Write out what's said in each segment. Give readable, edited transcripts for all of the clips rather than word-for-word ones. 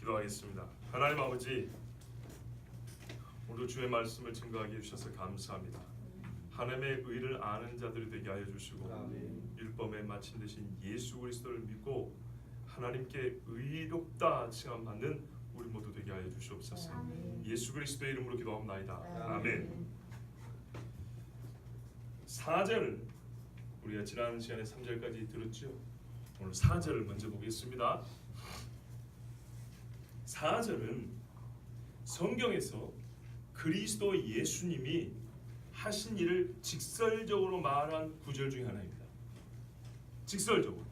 기도하겠습니다. 하나님 아버지, 오늘 주의 말씀을 증거하게 해주셔서 감사합니다. 하나님의 의를 아는 자들이 되게 하여 주시고 율법의 마침 되신 예수 그리스도를 믿고 하나님께 의롭다 칭함받는 우리 모두 되게 하여 주시옵소서. 예수 그리스도의 이름으로 기도합니다. 아멘. 4절 우리가 지난 시간에 3절까지 들었죠. 오늘 4절을 먼저 보겠습니다. 4절은 성경에서 그리스도 예수님이 하신 일을 직설적으로 말한 구절 중에 하나입니다. 직설적으로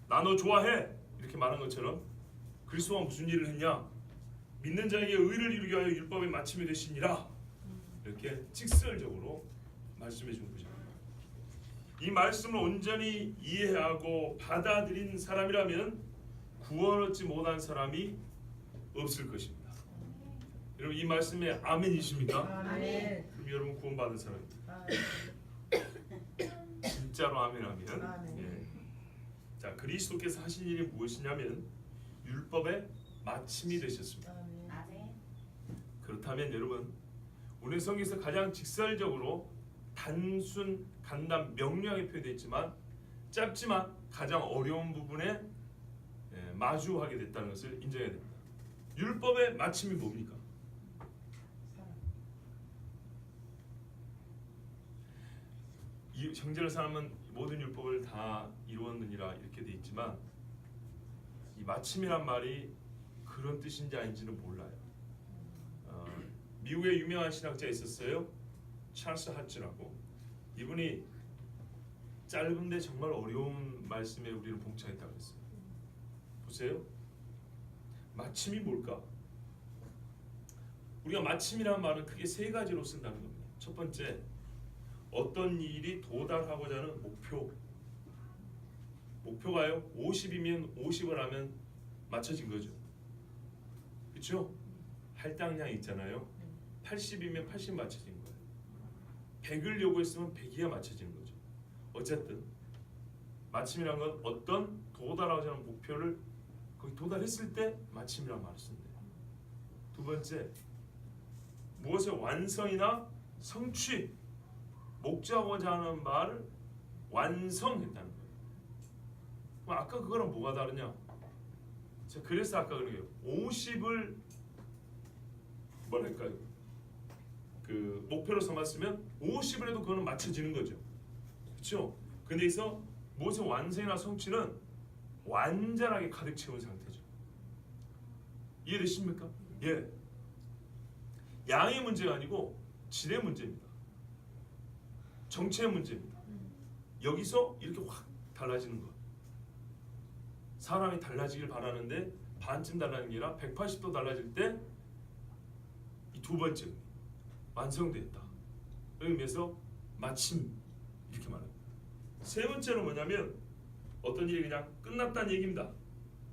나 너 좋아해 이렇게 말한 것처럼 그리스도가 무슨 일을 했냐, 믿는 자에게 의를 이루게 하여 율법의 마침이 되시니라, 이렇게 직설적으로 말씀해 준 거죠. 이 말씀을 온전히 이해하고 받아들인 사람이라면 구원 얻지 못한 사람이 없을 것입니다. 여러분 이 말씀에 아멘이십니까? 아멘. 그럼 여러분 구원 받은 사람입니다. 진짜로 아멘하면. 아멘. 예. 자, 그리스도께서 하신 일이 무엇이냐면 율법의 마침이 되셨습니다. 아멘. 그렇다면 여러분 오늘 성경에서 가장 직설적으로 단순 간단 명료하게 표현되어 있지만 짧지만 가장 어려운 부분에 마주하게 됐다는 것을 인정해야 됩니다. 율법의 마침이 뭡니까? 이 형제를 사람은 모든 율법을 다 이루었느니라 이렇게 돼 있지만 이 마침이란 말이 그런 뜻인지 아닌지는 몰라요. 미국에 유명한 신학자 있었어요. 찰스 하츠라고. 이분이 짧은데 정말 어려운 말씀에 우리를 봉착했다고 했어요. 보세요. 마침이 뭘까? 우리가 마침이라는 말은 크게 세 가지로 쓴다는 겁니다. 첫 번째, 어떤 일이 도달하고자 하는 목표. 목표가요 50이면 50을 하면 맞춰진 거죠. 그렇죠? 할당량 있잖아요. 80이면 80 맞춰진 거예요. 100을 요구했으면 100이야 맞춰지는 거죠. 어쨌든 마침이란 건 어떤 도달하고자 하는 목표를 거기 도달했을 때 마침이란 말을 쓴대요. 두 번째, 무엇의 완성이나 성취, 목적하고자 하는 바를 완성했다는 거예요. 그럼 아까 그거랑 뭐가 다르냐? 자, 그래서 아까 그러게요. 50을 뭐랄까요? 그 목표로 삼았으면 50을 해도 그거는 맞춰지는 거죠. 그렇죠? 근데 여기서 무엇의 완성이나 성취는 완전하게 가득 채운 상태죠. 이해되십니까? 예. 양의 문제가 아니고 질의 문제입니다. 정체의 문제입니다. 여기서 이렇게 확 달라지는 것. 사람이 달라지길 바라는데 반쯤 달라지는 게 아니라 180도 달라질 때 이 두 번째 의미, 완성됐다. 그 의미에서 마침 이렇게 말합니다. 세 번째는 뭐냐면 어떤 일이 그냥 끝났다는 얘기입니다.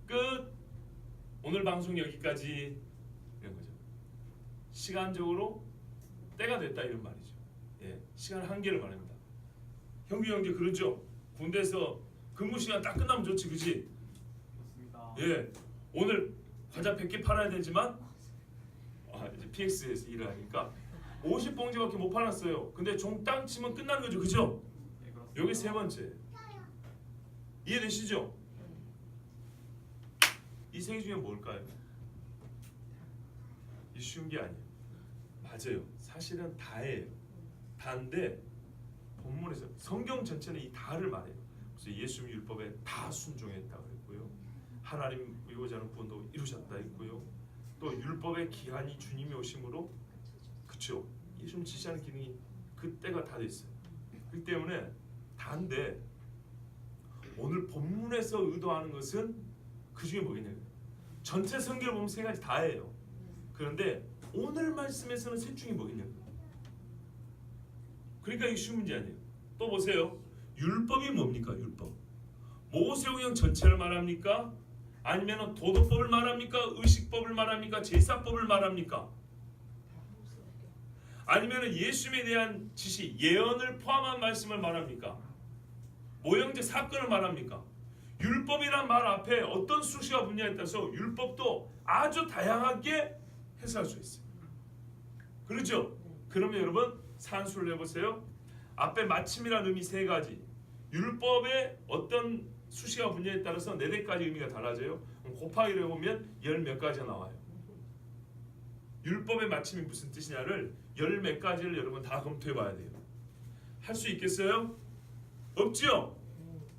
끝. 오늘 방송 여기까지 이런 거죠. 시간적으로 때가 됐다 이런 말이죠. 예, 시간 한계를 말합니다. 형제 그러죠. 군대에서 근무 시간 딱 끝나면 좋지, 그지? 맞습니다. 예, 오늘 과자 100개 팔아야 되지만 이제 PX에서 일을 하니까 50봉지밖에 못 팔았어요. 근데 종땅 치면 끝나는 거죠, 그죠? 네, 그렇습니다. 여기 세 번째. 이해되시죠? 이 세 개 중에 뭘까요? 이 쉬운 게 아니에요. 맞아요. 사실은 다예요. 다인데 본문에서 성경 전체는 이 다를 말해요. 그래서 예수님 율법에 다 순종했다고 했고요. 하나님 이루고자 하는 구원도 이루셨다 했고요. 또 율법의 기한이 주님이 오심으로, 그렇죠? 예수님 지시하는 기능이 그때가 다 됐어요. 그렇기 때문에 다인데 오늘 본문에서 의도하는 것은 그 중에 뭐겠냐고요. 전체 성경을 보면 세 가지 다예요. 그런데 오늘 말씀에서는 셋 중에 뭐겠냐고요. 그러니까 이게 쉬운 문제 아니에요. 또 보세요. 율법이 뭡니까? 율법. 모세오경 전체를 말합니까? 아니면 도덕법을 말합니까? 의식법을 말합니까? 제사법을 말합니까? 아니면 예수님에 대한 지시, 예언을 포함한 말씀을 말합니까? 모형제 사건을 말합니까? 율법이란 말 앞에 어떤 수식어가 붙냐에 따라서 율법도 아주 다양하게 해석할 수 있어요. 그렇죠? 그러면 여러분 산수를 해보세요. 앞에 마침이라는 의미 세 가지, 율법에 어떤 수식어가 붙냐에 따라서 네 가지 의미가 달라져요. 곱하기를 해보면 열 몇 가지가 나와요. 율법의 마침이 무슨 뜻이냐를 열 몇 가지를 여러분 다 검토해봐야 돼요. 할 수 있겠어요? 없죠?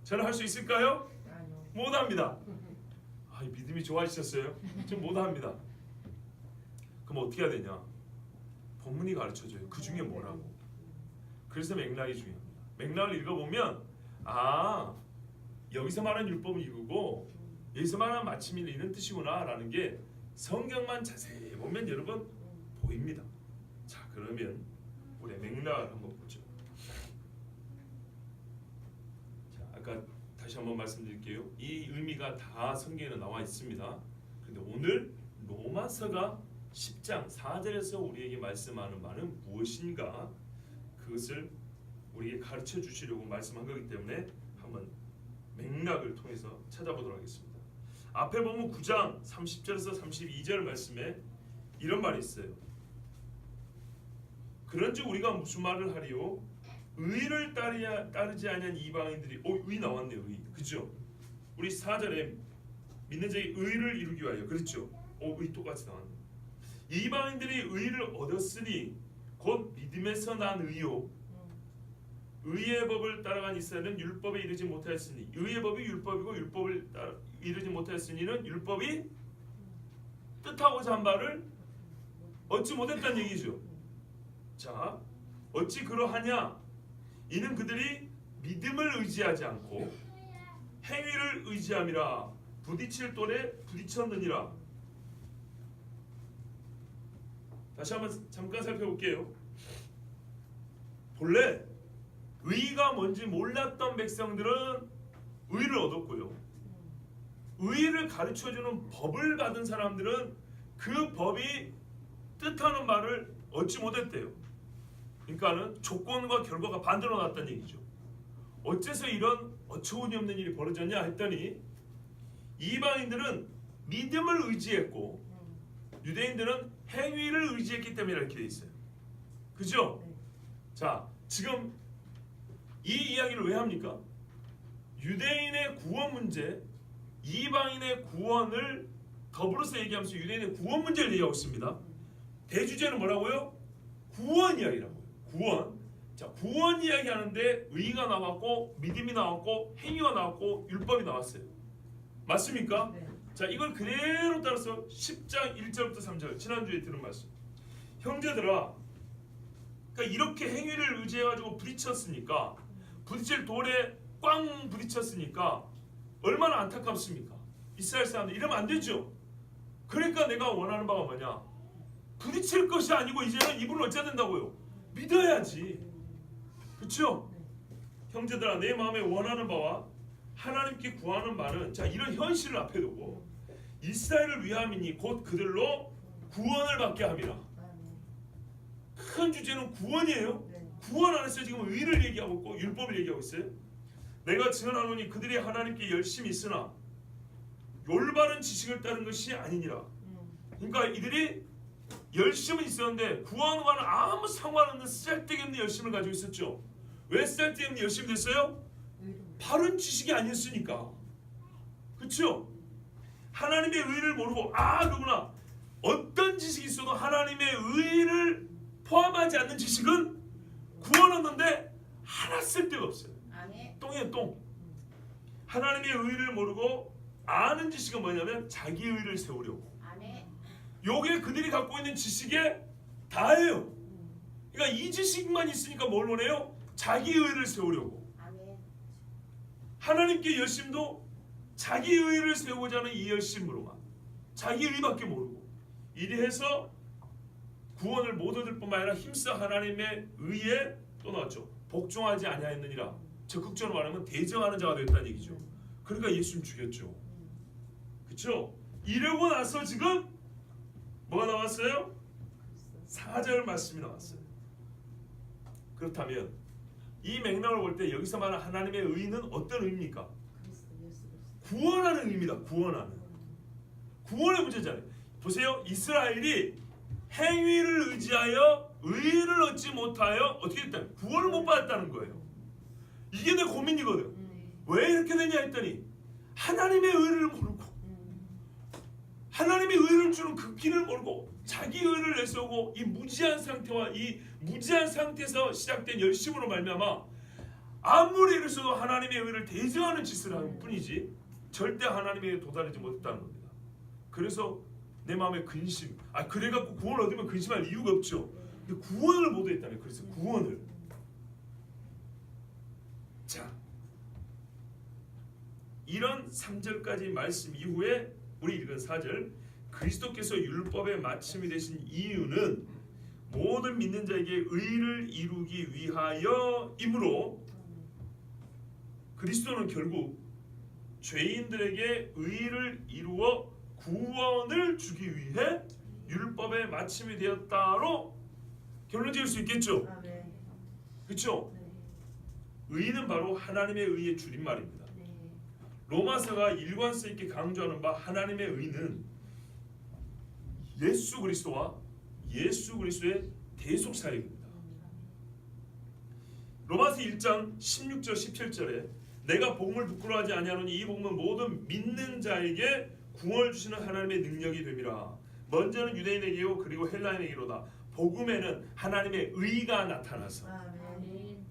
저는 할 수 있을까요? 못합니다. 믿음이 좋아지셨어요? 좀 못합니다. 그럼 어떻게 해야 되냐? 본문이 가르쳐줘요. 그 중에 뭐라고. 그래서 맥락이 중요합니다. 맥락을 읽어보면 여기서 말하는 율법은 이거고 여기서 말하는 마침이 이런 뜻이구나 라는 게 성경만 자세히 보면 여러분 보입니다. 자, 그러면 우리 맥락을 한번 보죠. 자, 아까 다시 한번 말씀드릴게요. 이 의미가 다 성경에 나와 있습니다. 근데 오늘 로마서가 10장 4절에서 우리에게 말씀하는 말은 무엇인가, 그것을 우리에게 가르쳐 주시려고 말씀한 거기 때문에 한번 맥락을 통해서 찾아보도록 하겠습니다. 앞에 보면 9장 30절에서 32절 말씀에 이런 말이 있어요. 그런즉 우리가 무슨 말을 하리요? 의를 따르지 아니한 이방인들이 의 나왔네요. 의. 그죠? 우리 4절에 믿는 자의 의를 이루기 위하여. 그렇죠? 의 똑같이 나왔네. 이방인들이 의를 얻었으니 곧 믿음에서 난 의요. 의의 법을 따라간 이스라엘은 율법에 이르지 못하였으니, 의의 법이 율법이고 율법을 이르지 못하였으니는 율법이 뜻하고자 한 바를 얻지 못했다는 얘기죠. 자, 어찌 그러하냐? 이는 그들이 믿음을 의지하지 않고 행위를 의지함이라. 부딪힐 돌에 부딪혔느니라. 다시 한번 잠깐 살펴볼게요. 본래 의가 뭔지 몰랐던 백성들은 의를 얻었고요. 의를 가르쳐주는 법을 받은 사람들은 그 법이 뜻하는 말을 얻지 못했대요. 그러니까는 조건과 결과가 반대로 나왔다는 얘기죠. 어째서 이런 어처구니 없는 일이 벌어졌냐 했더니 이방인들은 믿음을 의지했고 유대인들은 행위를 의지했기 때문에 이렇게 돼 있어요. 그죠? 자, 지금 이 이야기를 왜 합니까? 유대인의 구원 문제, 이방인의 구원을 더불어서 얘기하면서 유대인의 구원 문제를 얘기하고 있습니다. 대주제는 뭐라고요? 구원 이야기라고요. 구원. 자, 구원 이야기하는데 의가 나왔고 믿음이 나왔고 행위가 나왔고 율법이 나왔어요. 맞습니까? 네. 자, 이걸 그대로 따라서 10장 1절부터 3절 지난주에 들은 말씀. 형제들아, 그러니까 이렇게 행위를 의지해가지고 부딪혔으니까, 부딪힐 돌에 꽝 부딪혔으니까 얼마나 안타깝습니까? 이스라엘 사람들 이러면 안 되죠. 그러니까 내가 원하는 바가 뭐냐? 부딪힐 것이 아니고 이제는 이분을 어찌해야 된다고요? 믿어야지. 그렇죠? 형제들아, 내 마음에 원하는 바와 하나님께 구하는 바는, 자, 이런 현실을 앞에 두고 이스라엘을 위함이니 곧 그들로 구원을 받게 함이라. 큰 주제는 구원이에요. 구원 안에서 지금 의를 얘기하고 있고 율법을 얘기하고 있어요. 내가 증언하노니 그들이 하나님께 열심히 있으나 올바른 지식을 따른 것이 아니니라. 그러니까 이들이 열심은 있었는데 구원과는 아무 상관없는 쓸데없는 열심을 가지고 있었죠. 왜 쓸데없는 열심이 됐어요? 바른 지식이 아니었으니까. 그렇죠? 하나님의 의를 모르고 누구나 어떤 지식이 있어도 하나님의 의를 포함하지 않는 지식은 구원 얻는데 하나 쓸데가 없어요. 똥이에요, 똥. 하나님의 의를 모르고 아는 지식은 뭐냐면 자기 의를 세우려고. 요게 그들이 갖고 있는 지식의 다예요. 그러니까 이 지식만 있으니까 뭘 원해요? 자기 의를 세우려고. 하나님께 열심도 자기 의를 세우고자 하는 이 열심으로만, 자기 의밖에 모르고 이리 해서 구원을 못 얻을 뿐만 아니라 힘써 하나님의 의에 또 나왔죠. 복종하지 아니하였느니라. 적극적으로 말하면 대적하는 자가 되었다는 얘기죠. 그러니까 예수님 죽였죠. 그렇죠? 이러고 나서 지금 뭐가 나왔어요? 4절 말씀이 나왔어요. 그렇다면 이 맥락을 볼 때 여기서 말하는 하나님의 의는 어떤 의입니까? 구원하는 의미입니다. 구원의 문제잖아요. 보세요. 이스라엘이 행위를 의지하여 의를 얻지 못하여 어떻게 됐다? 구원을 못 받았다는 거예요. 이게 내 고민이거든. 왜 이렇게 되냐 했더니 하나님의 의를 모르고 하나님의 의를 주는 그 길을 모르고 자기 의를 내세우고 이 무지한 상태와 이 무지한 상태에서 시작된 열심으로 말미암아 아무리 애를 써도 하나님의 의를 대적하는 짓을 하는 뿐이지 절대 하나님의 의에 도달하지 못했다는 겁니다. 그래서 내 마음에 근심, 그래갖고 구원을 얻으면 근심할 이유가 없죠. 근데 구원을 못 했다네. 그래서 구원을. 자, 이런 3절까지 말씀 이후에 우리 읽은 4절, 그리스도께서 율법의 마침이 되신 이유는 모든 믿는 자에게 의를 이루기 위하여이므로 그리스도는 결국 죄인들에게 의를 이루어 구원을 주기 위해 율법의 마침이 되었다로 결론 지을 수 있겠죠. 그렇죠? 의는 바로 하나님의 의의 줄임말입니다. 로마서가 일관성 있게 강조하는 바 하나님의 의는 예수 그리스도와 예수 그리스도의 대속 사역입니다. 로마서 1장 16절 17절에 내가 복음을 부끄러워하지 아니하노니 이 복음은 모든 믿는 자에게 구원을 주시는 하나님의 능력이 됨이라. 먼저는 유대인에게요 그리고 헬라인에게로다. 복음에는 하나님의 의가 나타나서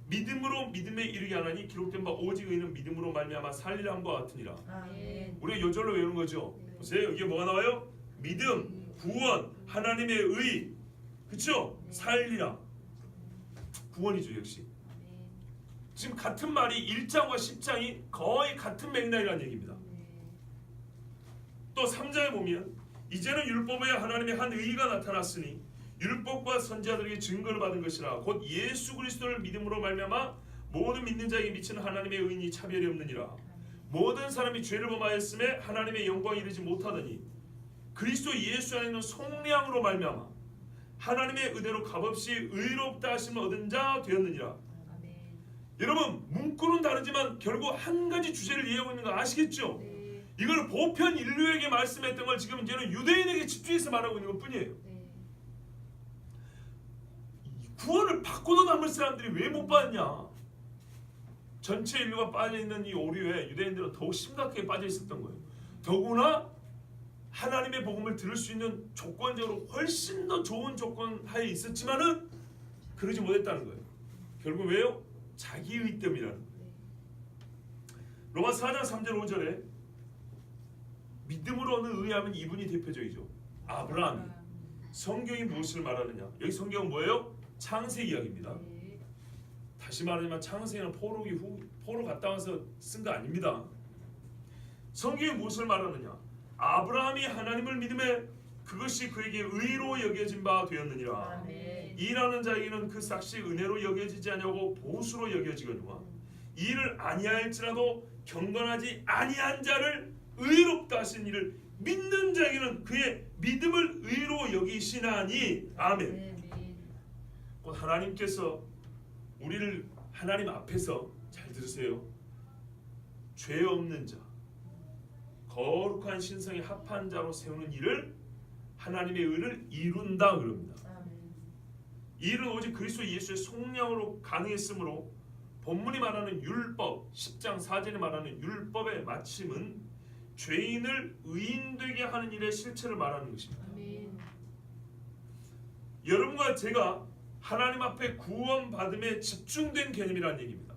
믿음으로 믿음에 이르게 하나니 기록된 바 오직 의는 믿음으로 말미암아 살리라 함과 같으니라. 우리가 요절로 외우는 거죠. 보세요. 이게 뭐가 나와요? 믿음, 구원, 하나님의 의, 그렇죠? 살리라. 구원이죠 역시. 지금 같은 말이 1장과 10장이 거의 같은 맥락이라는 얘기입니다. 또 3장에 보면 이제는 율법에 하나님의 한 의가 나타났으니 율법과 선지자들에게 증거를 받은 것이라 곧 예수 그리스도를 믿음으로 말미암아 모든 믿는 자에게 미치는 하나님의 의인이 차별이 없느니라. 모든 사람이 죄를 범하였음에 하나님의 영광에 이르지 못하더니 그리스도 예수 안에 있는 속량으로 말미암아 하나님의 의대로 값없이 의롭다 하심을 얻은 자 되었느니라. 여러분 문구는 다르지만 결국 한 가지 주제를 이해하고 있는 거 아시겠죠? 이걸 보편 인류에게 말씀했던 걸 지금 이제는 유대인에게 집중해서 말하고 있는 것 뿐이에요. 구원을 받고도 남을 사람들이 왜 못 받냐? 전체 인류가 빠져있는 이 오류에 유대인들은 더욱 심각하게 빠져 있었던 거예요. 더구나 하나님의 복음을 들을 수 있는 조건적으로 훨씬 더 좋은 조건 하에 있었지만은 그러지 못했다는 거예요. 결국 왜요? 자기의 때문이라는 거예요. 로마서 4장 3절 5절에 믿음으로 얻는 의하면 이분이 대표적이죠. 아브라함. 성경이 무엇을 말하느냐? 여기 성경은 뭐예요? 창세기 이야기입니다. 다시 말하지만 창세기는 포로 갔다 와서 쓴 거 아닙니다. 성경이 무엇을 말하느냐? 아브라함이 하나님을 믿음에 그것이 그에게 의로 여겨진 바 되었느니라. 일하는 자에게는 그 삭시 은혜로 여겨지지 아니하고 보수로 여겨지거니와 이를 아니할지라도 경건하지 아니한 자를 의롭다 하신 이를 믿는 자에게는 그의 믿음을 의로 여기시나니. 아멘. 곧 하나님께서 우리를 하나님 앞에서 잘 들으세요. 죄 없는 자, 거룩한 신성에 합한 자로 세우는 일을 하나님의 의를 이룬다 그럽니다. 이 일은 오직 그리스도 예수의 속량으로 가능했으므로 본문이 말하는 율법 10장 4절에 말하는 율법의 마침은 죄인을 의인되게 하는 일의 실체를 말하는 것입니다. 여러분과 제가 하나님 앞에 구원받음에 집중된 개념이라는 얘기입니다.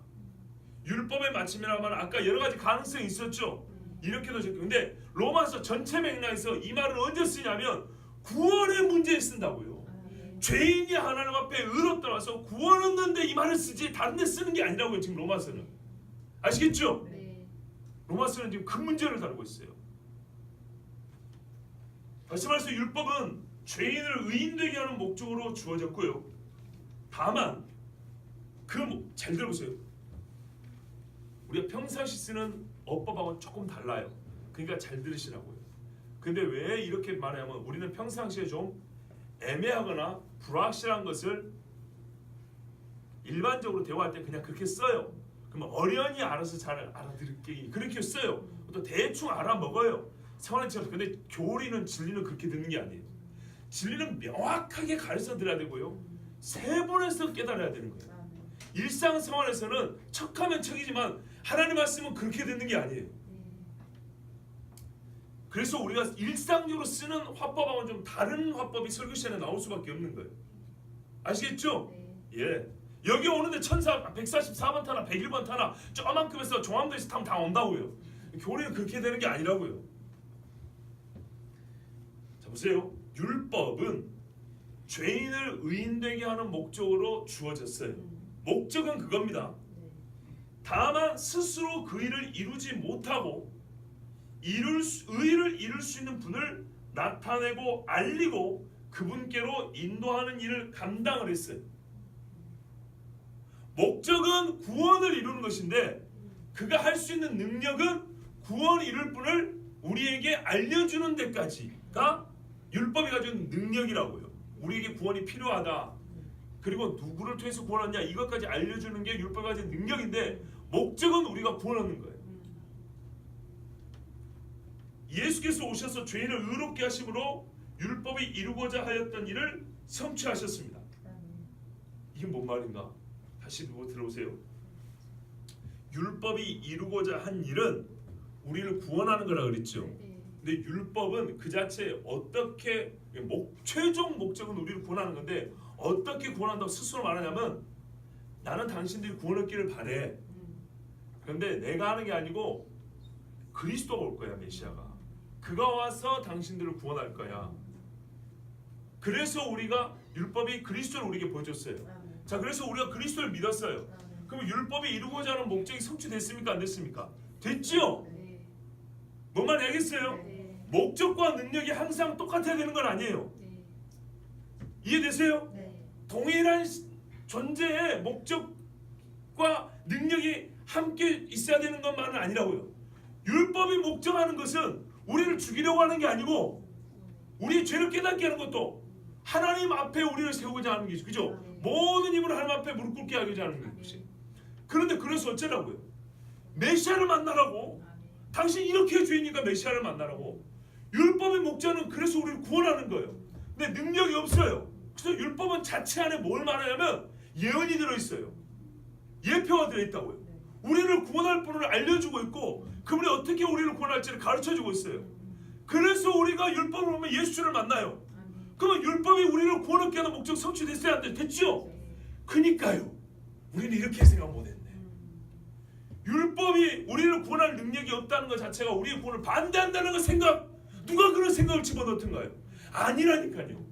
율법의 마침이라면 아까 여러 가지 가능성이 있었죠. 이렇게도 적고. 근데 로마서 전체 맥락에서 이 말을 언제 쓰냐면 구원의 문제에 쓴다고요. 죄인이 하나님 앞에 의롭다 와서 구원 얻는데 이 말을 쓰지 다른 데 쓰는 게 아니라고요. 지금 로마서는. 아시겠죠? 로마서는 지금 그 문제를 다루고 있어요. 다시 말해서 율법은 죄인을 의인되게 하는 목적으로 주어졌고요. 다만 잘 들어보세요. 우리가 평상시 쓰는 어법하고는 조금 달라요. 그러니까 잘 들으시라고요. 근데 왜 이렇게 말하냐면 우리는 평상시에 좀 애매하거나 불확실한 것을 일반적으로 대화할 때 그냥 그렇게 써요. 그러면 어련히 알아서 잘 알아들게 그렇게 써요. 또 대충 알아먹어요. 생활처럼. 근데 교리는 진리는 그렇게 듣는 게 아니에요. 진리는 명확하게 가르쳐 드려야 되고요. 세분해서 깨달아야 되는 거예요. 일상생활에서는 척하면 척이지만 하나님 말씀은 그렇게 듣는 게 아니에요. 그래서 우리가 일상적으로 쓰는 화법하고는 좀 다른 화법이 설교 시간에 나올 수밖에 없는 거예요. 아시겠죠? 예. 여기 오는데 144번 타나 101번 타나 저만큼에서 종암도에서 타면 다 온다고요. 교리는 그렇게 되는 게 아니라고요. 자 보세요. 율법은 죄인을 의인되게 하는 목적으로 주어졌어요. 목적은 그겁니다. 다만 스스로 그 일을 이루지 못하고 의를 이룰 수 있는 분을 나타내고 알리고 그분께로 인도하는 일을 감당을 했어요. 목적은 구원을 이루는 것인데 그가 할 수 있는 능력은 구원 이룰 분을 우리에게 알려주는 데까지가 율법이 가진 능력이라고요. 우리에게 구원이 필요하다. 그리고 누구를 통해서 구원하냐 이것까지 알려주는 게 율법이 가진 능력인데 목적은 우리가 구원 얻는 거예요. 예수께서 오셔서 죄인을 의롭게 하심으로 율법이 이루고자 하였던 일을 성취하셨습니다. 이게 뭔 말인가? 다시 들어보세요. 율법이 이루고자 한 일은 우리를 구원하는 거라 그랬죠. 근데 율법은 그 자체에 어떻게 최종 목적은 우리를 구원하는 건데 어떻게 구원한다고 스스로 말하냐면 나는 당신들이 구원 얻기를 바래. 그런데 내가 하는 게 아니고 그리스도가 올 거야. 메시아가. 그가 와서 당신들을 구원할 거야. 그래서 우리가 율법이 그리스도를 우리에게 보여줬어요. 자, 그래서 우리가 그리스도를 믿었어요. 그럼 율법이 이루고자 하는 목적이 성취됐습니까? 안 됐습니까? 됐지요? 뭔 말인지 알겠어요? 목적과 능력이 항상 똑같아야 되는 건 아니에요. 이해되세요? 동일한 존재의 목적과 능력이 함께 있어야 되는 것만은 아니라고요. 율법이 목적하는 것은 우리를 죽이려고 하는 게 아니고 우리의 죄를 깨닫게 하는 것도 하나님 앞에 우리를 세우고자 하는 것이죠. 그죠? 모든 힘으로 하나님 앞에 무릎 꿇게 하고자 하는 것이. 그런데 그래서 어쩌라고요? 메시아를 만나라고. 당신 이렇게 죄니까 메시아를 만나라고. 율법의 목적은 그래서 우리를 구원하는 거예요. 근데 능력이 없어요. 그래서 율법은 자체 안에 뭘 말하냐면 예언이 들어있어요. 예표가 들어있다고요. 우리를 구원할 분을 알려주고 있고 그분이 어떻게 우리를 구원할지를 가르쳐주고 있어요. 그래서 우리가 율법을 보면 예수를 만나요. 그러면 율법이 우리를 구원하게 하는 목적 성취됐어야 안 돼? 됐죠? 그니까요. 우리는 이렇게 생각 못했네. 율법이 우리를 구원할 능력이 없다는 것 자체가 우리의 구원을 반대한다는 거 생각. 누가 그런 생각을 집어넣던가요? 아니라니까요.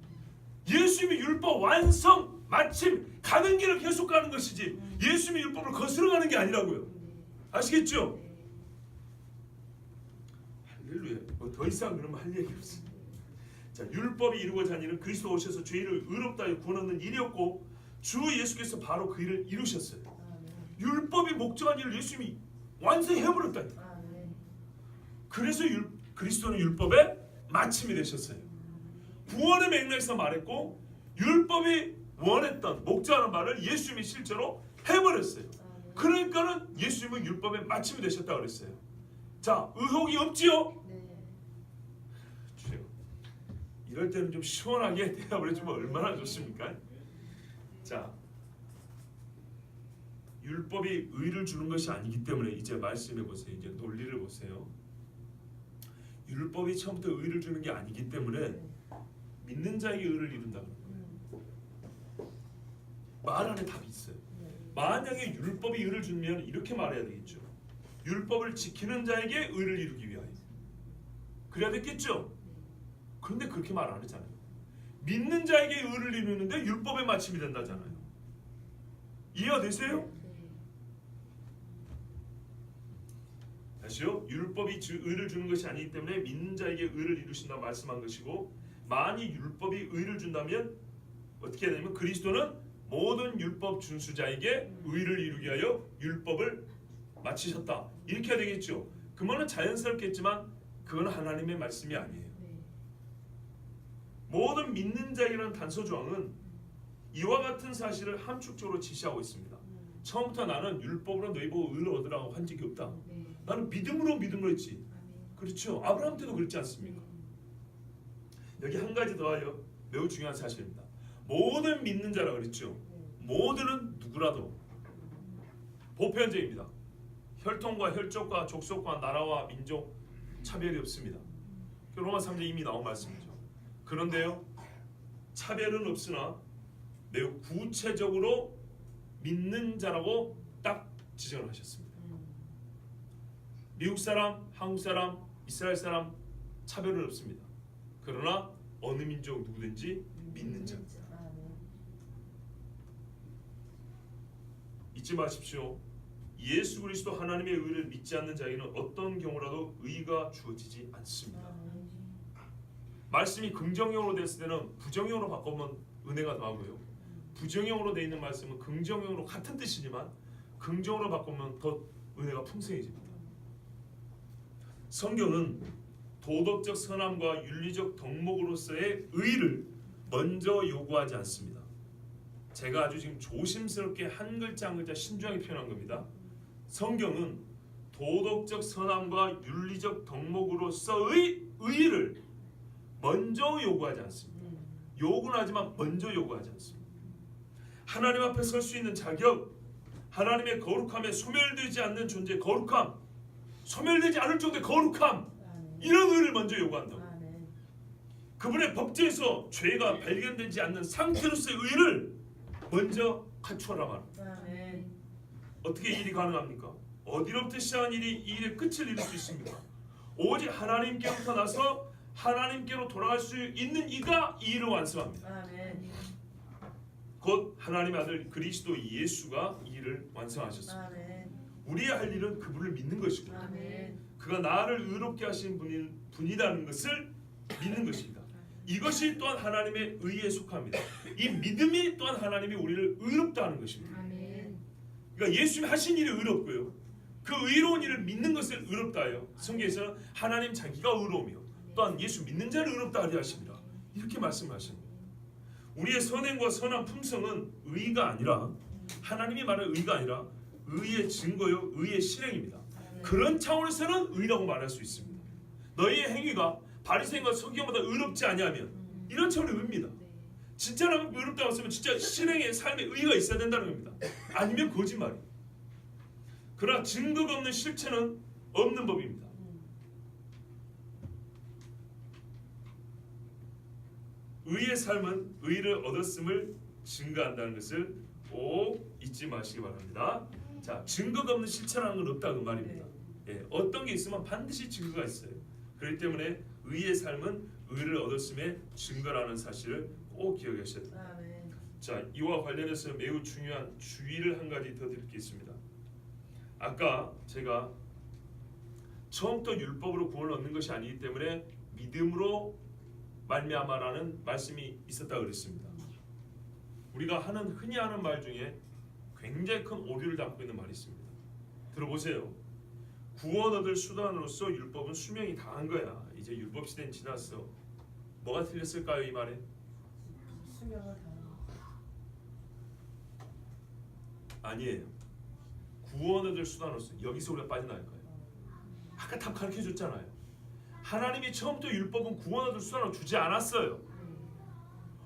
예수님이 율법 완성 마침 가는 길을 계속 가는 것이지 예수님이 율법을 거스러 가는 게 아니라고요. 아시겠죠? 할렐루야. 뭐 더 이상 그러면 할 얘기 없어. 자, 율법이 이루고자 한 일은 그리스도 오셔서 죄인을 의롭다 하여 구원 얻는 일이었고 주 예수께서 바로 그 일을 이루셨어요. 율법이 목적한 일을 예수님이 완성해버렸다니까. 그래서 그리스도는 율법의 마침이 되셨어요. 구원의 맥락에서 말했고 율법이 원했던 목적하는 말을 예수님이 실제로 해버렸어요. 그러니까는 예수님은 율법의 마침이 되셨다고 그랬어요. 자, 의혹이 없지요? 주여, 이럴 때는 좀 시원하게 대답을 해주면 얼마나 좋습니까? 자, 율법이 의를 주는 것이 아니기 때문에 이제 말씀해 보세요. 이제 논리를 보세요. 율법이 처음부터 의를 주는 게 아니기 때문에 믿는 자에게 의를 이룬다. 말 안에 답이 있어요. 만약에 율법이 의를 주면 이렇게 말해야 되겠죠. 율법을 지키는 자에게 의를 이루기 위하여. 그래야 됐겠죠. 그런데 그렇게 말 안 하잖아요. 믿는 자에게 의를 이루는데 율법의 마침이 된다잖아요. 이해가 되세요? 다시요. 율법이 의를 주는 것이 아니기 때문에 믿는 자에게 의를 이루신다고 말씀한 것이고 만일 율법이 의를 준다면 어떻게 해야 되냐면 그리스도는 모든 율법 준수자에게 의를 이루기 위하여 율법을 마치셨다. 이렇게 해야 되겠죠. 그 말은 자연스럽겠지만 그건 하나님의 말씀이 아니에요. 모든 믿는 자에게라는 단서 조항은 이와 같은 사실을 함축적으로 지시하고 있습니다. 처음부터 나는 율법으로 너희 보고 의를 얻으라고 한 적이 없다. 나는 믿음으로 했지. 그렇죠. 아브라함 때도 그렇지 않습니까? 여기 한 가지 더하여 매우 중요한 사실입니다. 모든 믿는 자라 그랬죠. 모두는 누구라도 보편적입니다. 혈통과 혈족과 족속과 나라와 민족 차별이 없습니다. 로마 3장 이미 나온 말씀이죠. 그런데요, 차별은 없으나 매우 구체적으로 믿는 자라고 딱 지정을 하셨습니다. 미국 사람, 한국 사람, 이스라엘 사람 차별은 없습니다. 그러나 어느 민족 누구든지 믿는 자. 잊지 마십시오. 예수 그리스도 하나님의 의를 믿지 않는 자에게는 어떤 경우라도 의가 주어지지 않습니다. 말씀이 긍정형으로 됐을 때는 부정형으로 바꾸면 은혜가 더하고요. 부정형으로 되어 있는 말씀은 긍정형으로 같은 뜻이지만 긍정으로 바꾸면 더 은혜가 풍성해집니다. 성경은 도덕적 선함과 윤리적 덕목으로서의 의를 먼저 요구하지 않습니다. 제가 아주 지금 조심스럽게 한 글자 한 글자 신중하게 표현한 겁니다. 성경은 도덕적 선함과 윤리적 덕목으로서의 의를 먼저 요구하지 않습니다. 요구는 하지만 먼저 요구하지 않습니다. 하나님 앞에 설 수 있는 자격, 하나님의 거룩함에 소멸되지 않는 존재 거룩함, 소멸되지 않을 정도의 거룩함, 이런 의를 먼저 요구한다고. 그분의 법제에서 죄가 발견되지 않는 상태로서의 의를 먼저 갖추어라 말합니다. 어떻게 이 일이 가능합니까? 어디로부터 시작한 일이 이 일의 끝을 이룰 수 있습니까? 오직 하나님께로부터 나서 하나님께로 돌아갈 수 있는 이가 이 일을 완성합니다. 곧 하나님의 아들 그리스도 예수가 이 일을 완성하셨습니다. 우리의 할 일은 그분을 믿는 것이고 그가 나를 의롭게 하신 분이라는 것을 믿는 것입니다. 이것이 또한 하나님의 의에 속합니다. 이 믿음이 또한 하나님이 우리를 의롭다 하는 것입니다. 그러니까 예수님이 하신 일이 의롭고요, 그 의로운 일을 믿는 것을 의롭다 해요. 성경에서는 하나님 자기가 의로우며 또한 예수 믿는 자를 의롭다 하려 하십니다. 이렇게 말씀하시는 거예요. 우리의 선행과 선한 품성은 의가 아니라, 하나님이 말하는 의가 아니라 의의 증거요, 의의 실행입니다. 그런 차원에서는 의라고 말할 수 있습니다. 너희의 행위가 바리새인과 서기관보다 의롭지 아니하면, 이런 차원의 의입니다. 진짜라면 의롭다고 했으면 진짜 실행의 삶에 의가 있어야 된다는 겁니다. 아니면 거짓말이에요. 그러나 증거가 없는 실체는 없는 법입니다. 의의 삶은 의를 얻었음을 증거한다는 것을 꼭 잊지 마시기 바랍니다. 자, 증거가 없는 실체라는 건 없다 그 말입니다. 예, 어떤 게 있으면 반드시 증거가 있어요. 그렇기 때문에 의의 삶은 의를 얻었음의 증거라는 사실을 꼭 기억하셔야 됩니다. 자, 이와 관련해서 매우 중요한 주의를 한 가지 더 드릴 게 있습니다. 아까 제가 처음부터 율법으로 구원을 얻는 것이 아니기 때문에 믿음으로 말미암아라는 말씀이 있었다고 그랬습니다. 우리가 흔히 하는 말 중에 굉장히 큰 오류를 담고 있는 말이 있습니다. 들어보세요. 구원 얻을 수단으로서 율법은 수명이 다한 거야. 이제 율법 시대는 지났어. 뭐가 틀렸을까요 이 말에? 수명을 다. 아니에요. 구원 얻을 수단으로서, 여기서 우리가 빠져나갈 거예요. 아까 답 가르쳐 줬잖아요. 하나님이 처음부터 율법은 구원 얻을 수단으로 주지 않았어요.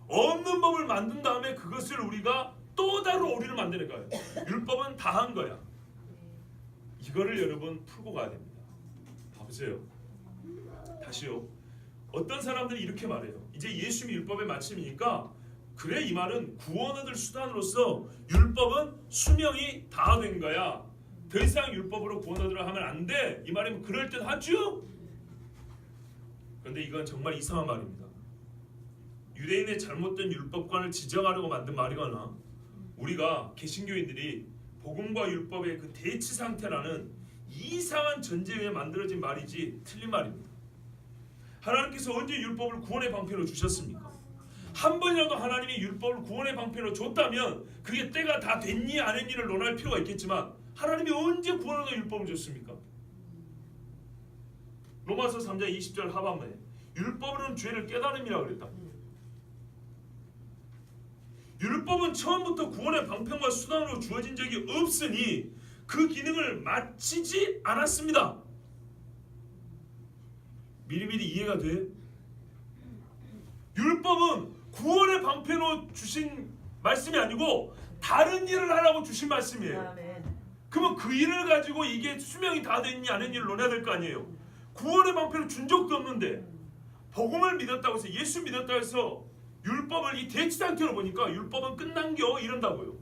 없는 법을 만든 다음에 그것을 우리가 또 다른 오류를 만드는 거예요. 율법은 다 한 거야. 이거를 여러분 풀고 가야 됩니다. 봐보세요. 다시요. 어떤 사람들이 이렇게 말해요. 이제 예수님이 율법의 마침이니까, 그래 이 말은 구원 얻을 수단으로서 율법은 수명이 다 된 거야. 더 이상 율법으로 구원 얻으려 하면 안 돼. 이 말이면 그럴듯하죠? 그런데 이건 정말 이상한 말입니다. 유대인의 잘못된 율법관을 지적하려고 만든 말이거나, 우리가 개신교인들이 복음과 율법의 그 대치 상태라는 이상한 전제에 만들어진 말이지 틀린 말입니다. 하나님께서 언제 율법을 구원의 방편으로 주셨습니까? 한 번이라도 하나님이 율법을 구원의 방편으로 줬다면 그게 때가 다 됐니 안 했니를 논할 필요가 있겠지만, 하나님이 언제 구원으로 율법을 줬습니까? 로마서 3장 20절 하반부에 율법으로는 죄를 깨달음이라고 그랬다. 율법은 처음부터 구원의 방편과 수단으로 주어진 적이 없으니 그 기능을 마치지 않았습니다. 미리미리 이해가 돼? 율법은 구원의 방편으로 주신 말씀이 아니고 다른 일을 하라고 주신 말씀이에요. 아멘. 그러면 그 일을 가지고 이게 수명이 다 됐니 안 했니를 논해야 될 거 아니에요. 구원의 방편을 준 적도 없는데 복음을 믿었다고 해서 예수 믿었다고 해서 율법을 이 대치 상태로 보니까 율법은 끝난겨 이런다고요.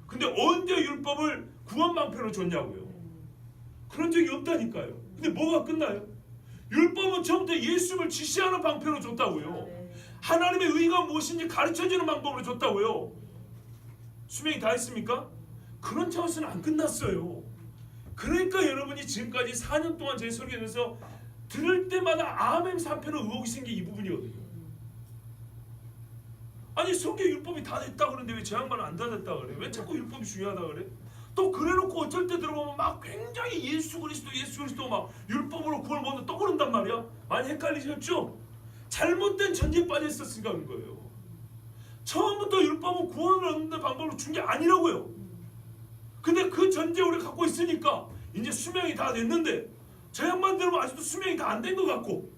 근데 언제 율법을 구원 방편으로 줬냐고요. 그런 적이 없다니까요. 근데 뭐가 끝나요? 율법은 처음부터 예수를 지시하는 방편으로 줬다고요. 하나님의 의가 무엇인지 가르쳐주는 방법으로 줬다고요. 수명이 다 했습니까? 그런 차원에서는 안 끝났어요. 그러니까 여러분이 지금까지 4년 동안 제 설교에서 들을 때마다 아멘 3편은 의혹이 생긴 이 부분이거든요. 아니 성경 율법이 다 됐다 그러는데 왜 제 양반은 안 다 됐다 그래? 왜 자꾸 율법이 중요하다 그래? 또 그래놓고 어쩔 때 들어보면 막 굉장히 예수 그리스도 막 율법으로 구원을 먼저 떠오른단 말이야. 많이 헷갈리셨죠? 잘못된 전제에 빠져 있었으니까 그런 거예요. 처음부터 율법은 구원을 얻는 방법으로 준 게 아니라고요. 근데 그 전제 우리가 갖고 있으니까 이제 수명이 다 됐는데 저 양반 들으면 아직도 수명이 다 안 된 것 같고,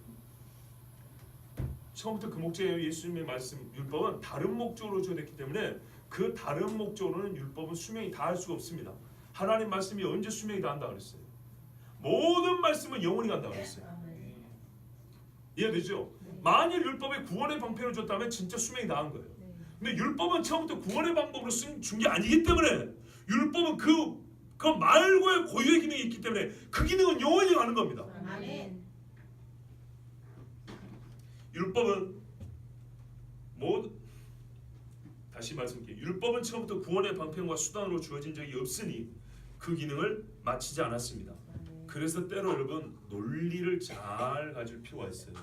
처음부터 그 목적이에요. 예수님의 말씀 율법은 다른 목적으로 주어졌기 때문에 그 다른 목적으로는 율법은 수명이 다 할 수가 없습니다. 하나님 말씀이 언제 수명이 다 한다 그랬어요? 모든 말씀은 영원히 간다 그랬어요. 이해되죠? 만일 율법에 구원의 방편을 줬다면 진짜 수명이 다 한 거예요. 근데 율법은 처음부터 구원의 방법으로 준 게 아니기 때문에 율법은 그 말고의 고유의 기능이 있기 때문에 그 기능은 영원히 가는 겁니다. 아멘. 율법은 다시 말씀드릴게요. 율법은 처음부터 구원의 방편과 수단으로 주어진 적이 없으니 그 기능을 마치지 않았습니다. 그래서 때로 여러분 논리를 잘 가질 필요가 있어요.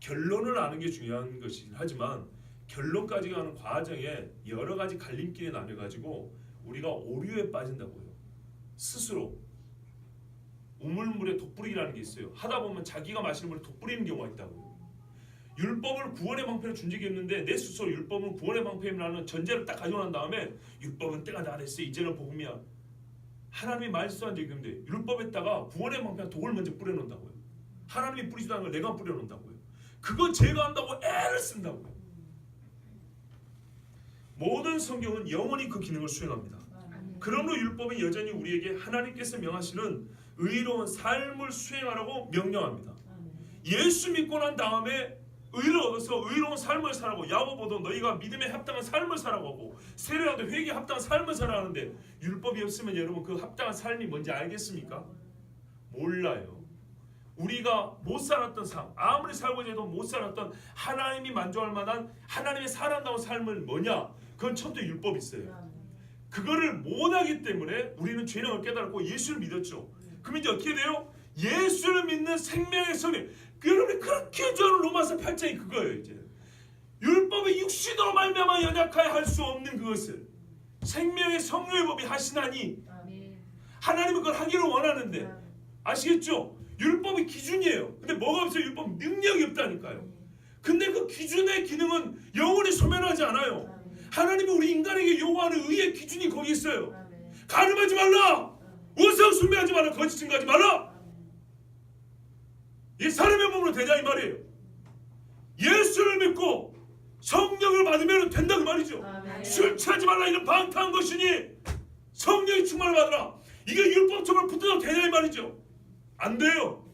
결론을 아는 게 중요한 것이긴 하지만 결론까지 가는 과정에 여러 가지 갈림길에 나뉘어가지고 우리가 오류에 빠진다고요. 스스로 우물물에 독 뿌리기라는 게 있어요. 하다 보면 자기가 마시는 물에 독 뿌리는 경우가 있다고요. 율법을 구원의 방편에 준 적이 없는데 내 스스로 율법은 구원의 방편이라는 전제를 딱 가지고 난 다음에 율법은 때가 다 됐어 이제는 복음이야. 하나님이 말씀한 적이 없는데 율법에다가 구원의 방편에 독을 먼저 뿌려놓는다고요. 하나님이 뿌리지도 않은 걸 내가 뿌려놓는다고요. 그거 제거한다고 애를 쓴다고요. 모든 성경은 영원히 그 기능을 수행합니다. 그러므로 율법은 여전히 우리에게 하나님께서 명하시는 의로운 삶을 수행하라고 명령합니다. 예수 믿고 난 다음에 의를 얻어서 의로운 삶을 살라고 야고보도 너희가 믿음에 합당한 삶을 살라고 하고 세례와도 회개에 합당한 삶을 살라고 하는데 율법이 없으면 여러분 그 합당한 삶이 뭔지 알겠습니까? 몰라요. 우리가 못 살았던 삶, 아무리 살고자 해도 못 살았던 하나님이 만족할 만한 하나님의 사랑다운 삶은 뭐냐? 그건 처음부터 율법이 있어요. 그거를 못하기 때문에 우리는 죄를 깨달았고 예수를 믿었죠. 그럼 이제 어떻게 돼요? 예수를 믿는 생명의 성령. 여러분이 그렇게 좋아하는 로마서 8장이 그거예요. 이제 율법의 육신으로 말미암아 연약하여 할 수 없는 그것을 생명의 성령의 법이 하시나니 하나님은 그걸 하기를 원하는데 아시겠죠? 율법이 기준이에요. 근데 뭐가 없어요? 율법 능력이 없다니까요. 근데 그 기준의 기능은 영원히 소멸하지 않아요. 하나님이 우리 인간에게 요구하는 의의 기준이 거기 있어요. 가늠하지 말라. 우상 숭배하지 말라. 거짓 증거하지 말라. 이 사람의 몸으로 되자 이 말이에요. 예수를 믿고 성령을 받으면 된다 그 말이죠. 술 취하지 말라 이런 방탕한 것이니 성령의 충만을 받으라. 이게 율법적으로 붙어도 되냐 이 말이죠. 안 돼요.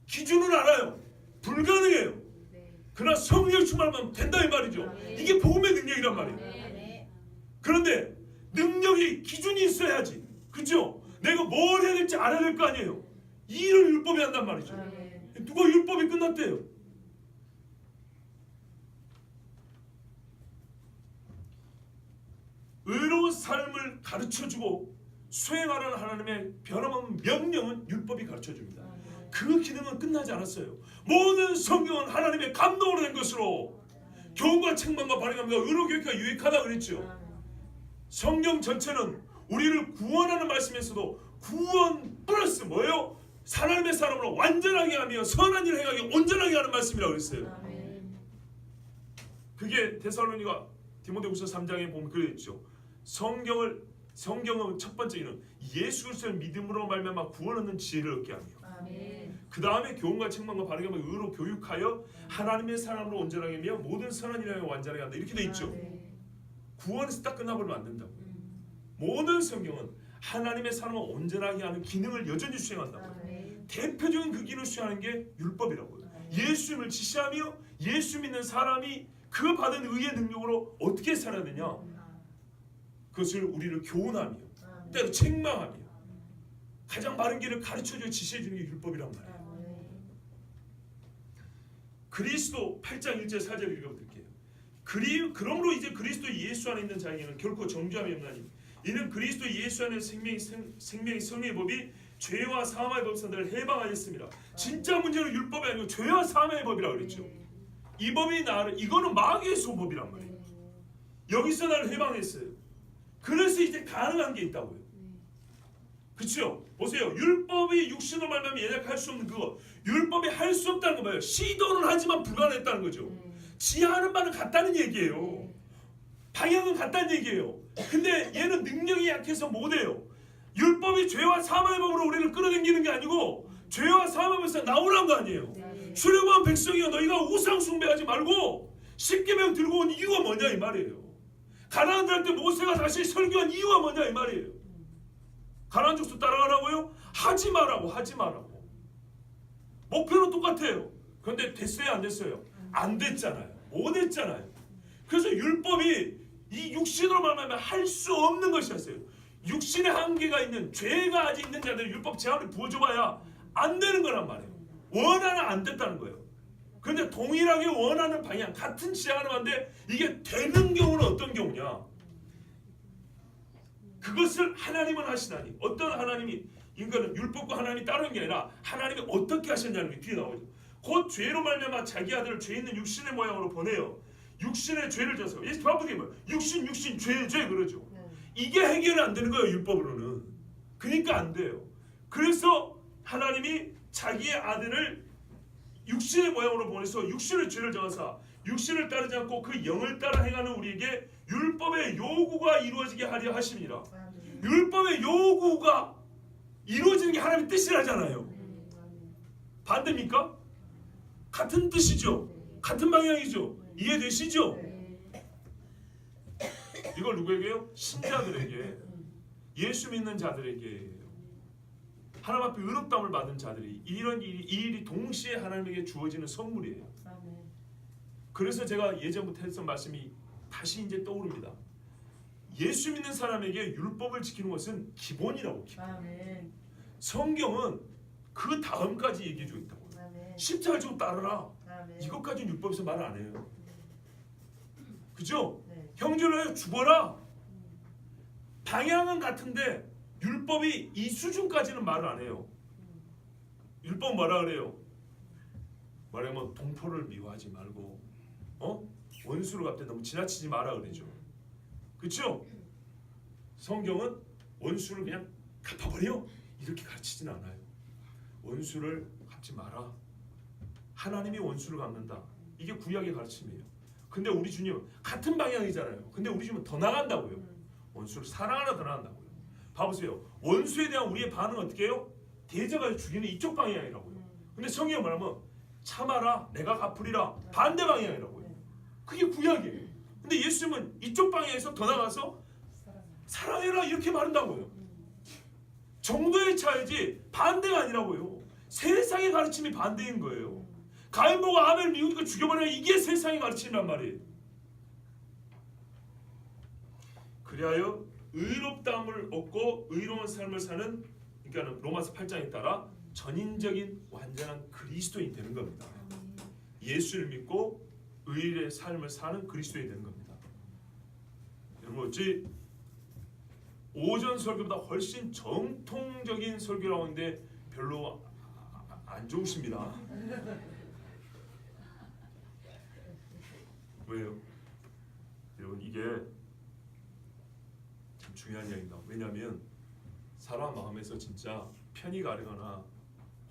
기준은 알아요. 불가능해요. 그러나 성령의 충만을 받으면 된다 이 말이죠. 이게 복음의 능력이란 말이에요. 그런데 능력이 기준이 있어야지. 그죠? 내가 뭘 해야 될지 알아야 될 거 아니에요. 이 일을 율법이 한단 말이죠. 누가 율법이 끝났대요? 의로운 삶을 가르쳐주고 수행하라는 하나님의 변함없는 명령은 율법이 가르쳐줍니다. 그 기능은 끝나지 않았어요. 모든 성경은 하나님의 감동으로 된 것으로 교훈과 책망과 발행함과 의로 교육과 유익하다 그랬죠. 성경 전체는 우리를 구원하는 말씀에서도 구원 플러스 뭐예요? 하나님의 사람으로 완전하게 하며 선한 일을 행하게 온전하게 하는 말씀이라고 그랬어요. 그게 데살로니가 디모데후서 3장에 보면 그랬죠. 성경은 첫 번째는 예수 그리스도를 믿음으로 말미암아 구원 얻는 지혜를 얻게 하며 그 다음에 교훈과 책망과 바르게 하며 의로 교육하여 하나님의 사람으로 온전하게 하며 모든 선한 일에 완전하게 한다. 이렇게 돼 있죠. 구원에서 딱 끝나버리면 안 된다고. 모든 성경은 하나님의 사람을 온전하게 하는 기능을 여전히 수행한다고. 대표적인 그 기능을 수행하는 게 율법이라고요. 예수님을 지시하며 예수 믿는 사람이 그 받은 의의 능력으로 어떻게 살아야 되냐, 그것을 우리를 교훈하며 때로 책망하며 가장 바른 길을 가르쳐주고 지시해주는 게 율법이란 말이에요. 그리스도 8장 1절 4절 읽어드릴게요. 그러므로 이제 그리스도 예수 안에 있는 자에게는 결코 정죄함이 없나니 이는 그리스도 예수 안에 생명의 성령의 법이 죄와 사망의 법선들을 해방하였습니다. 진짜 문제는 율법이 아니고 죄와 사망의 법이라고 그랬죠. 이 법이 나를, 이거는 마귀의 소법이란 말이에요. 여기서 나를 해방했어요. 그래서 이제 가능한 게 있다고요. 그렇죠? 보세요. 율법이 육신으로 말하면 예약할 수 없는 그거, 율법이 할 수 없다는 거 뭐예요? 시도는 하지만 불가능했다는 거죠. 지하하는 바는 같다는 얘기예요. 방향은 같다는 얘기예요. 근데 얘는 능력이 약해서 못해요. 율법이 죄와 사망의 법으로 우리를 끌어당기는 게 아니고 죄와 사망에서 나오란 거 아니에요. 출애굽한 백성이여, 너희가 우상 숭배하지 말고 십계명 들고 온 이유가 뭐냐 이 말이에요. 가나안 갈 때 모세가 다시 설교한 이유가 뭐냐 이 말이에요. 가나안 족속 따라가라고요? 하지 말라고. 목표는 똑같아요. 그런데 됐어요 안 됐어요? 안 됐잖아요. 못 했잖아요. 그래서 율법이 이 육신으로 말하면 할 수 없는 것이었어요. 육신의 한계가 있는, 죄가 아직 있는 자들 율법 제한을 부어줘봐야 안 되는 거란 말이에요. 원하는 안 됐다는 거예요. 그런데 동일하게 원하는 방향, 같은 제한을 하는데 이게 되는 경우는 어떤 경우냐? 그것을 하나님은 하시나니, 어떤 하나님이, 이거는 율법과 하나님이 따르는 게 아니라 하나님이 어떻게 하셨냐는 게 뒤에 나오죠. 곧 죄로 말미암아 자기 아들을 죄 있는 육신의 모양으로 보내요. 육신의 죄를 져서, 예수 바쁘게 뭐 육신 죄 그러죠. 이게 해결이 안 되는 거예요, 율법으로는. 그러니까 안 돼요. 그래서 하나님이 자기의 아들을 육신의 모양으로 보내서 육신의 죄를 져서 육신을 따르지 않고 그 영을 따라 행하는 우리에게 율법의 요구가 이루어지게 하려 하십니다. 율법의 요구가 이루어지는 게 하나님의 뜻이라잖아요. 반대입니까? 같은 뜻이죠. 같은 방향이죠. 이해되시죠? 이걸 누구에게요? 신자들에게, 예수 믿는 자들에게, 하나님 앞에 의롭다움을 받은 자들이, 이 일이 동시에 하나님에게 주어지는 선물이에요. 그래서 제가 예전부터 했던 말씀이 다시 이제 떠오릅니다. 예수 믿는 사람에게 율법을 지키는 것은 기본이라고. 기본. 성경은 그 다음까지 얘기해 주고 있다고. 십자가를 지고 따르라. 이것까지는 율법에서 말 안 해요. 그죠? 형제를 하여 죽어라. 방향은 같은데 율법이 이 수준까지는 말을 안 해요. 율법 뭐라 그래요? 말하면 동포를 미워하지 말고, 원수를 갚되 너무 지나치지 마라 그러죠. 그렇죠? 성경은 원수를 그냥 갚아버려 이렇게 가르치진 않아요. 원수를 갚지 마라. 하나님이 원수를 갚는다. 이게 구약의 가르침이에요. 근데 우리 주님은 같은 방향이잖아요. 근데 우리 주님은 더 나간다고요. 원수를 사랑하나 더 나간다고요. 봐보세요. 원수에 대한 우리의 반응은 어떻게 해요? 대적하여 죽이는 이쪽 방향이라고요. 근데 성경은 뭐냐면 참아라, 내가 갚으리라, 반대 방향이라고요. 그게 구약이에요. 근데 예수님은 이쪽 방향에서 더 나가서 사랑해라 이렇게 말한다고요. 정도의 차이지 반대가 아니라고요. 세상의 가르침이 반대인 거예요. 가인 보고 아벨 미우니까 죽여버려, 이게 세상의 가르침이란 말이에요. 그리하여 의롭다함을 얻고 의로운 삶을 사는, 그러니까 로마서 8장에 따라 전인적인 완전한 그리스도인이 되는 겁니다. 예수를 믿고 의의 삶을 사는 그리스도인이 되는 겁니다. 여러분 어찌 오전 설교보다 훨씬 정통적인 설교라고 하는데 별로 안 좋으십니다. 왜요? 여러분 이게 참 중요한 이야기입니다. 왜냐하면 사람 마음에서 진짜 편이 가르거나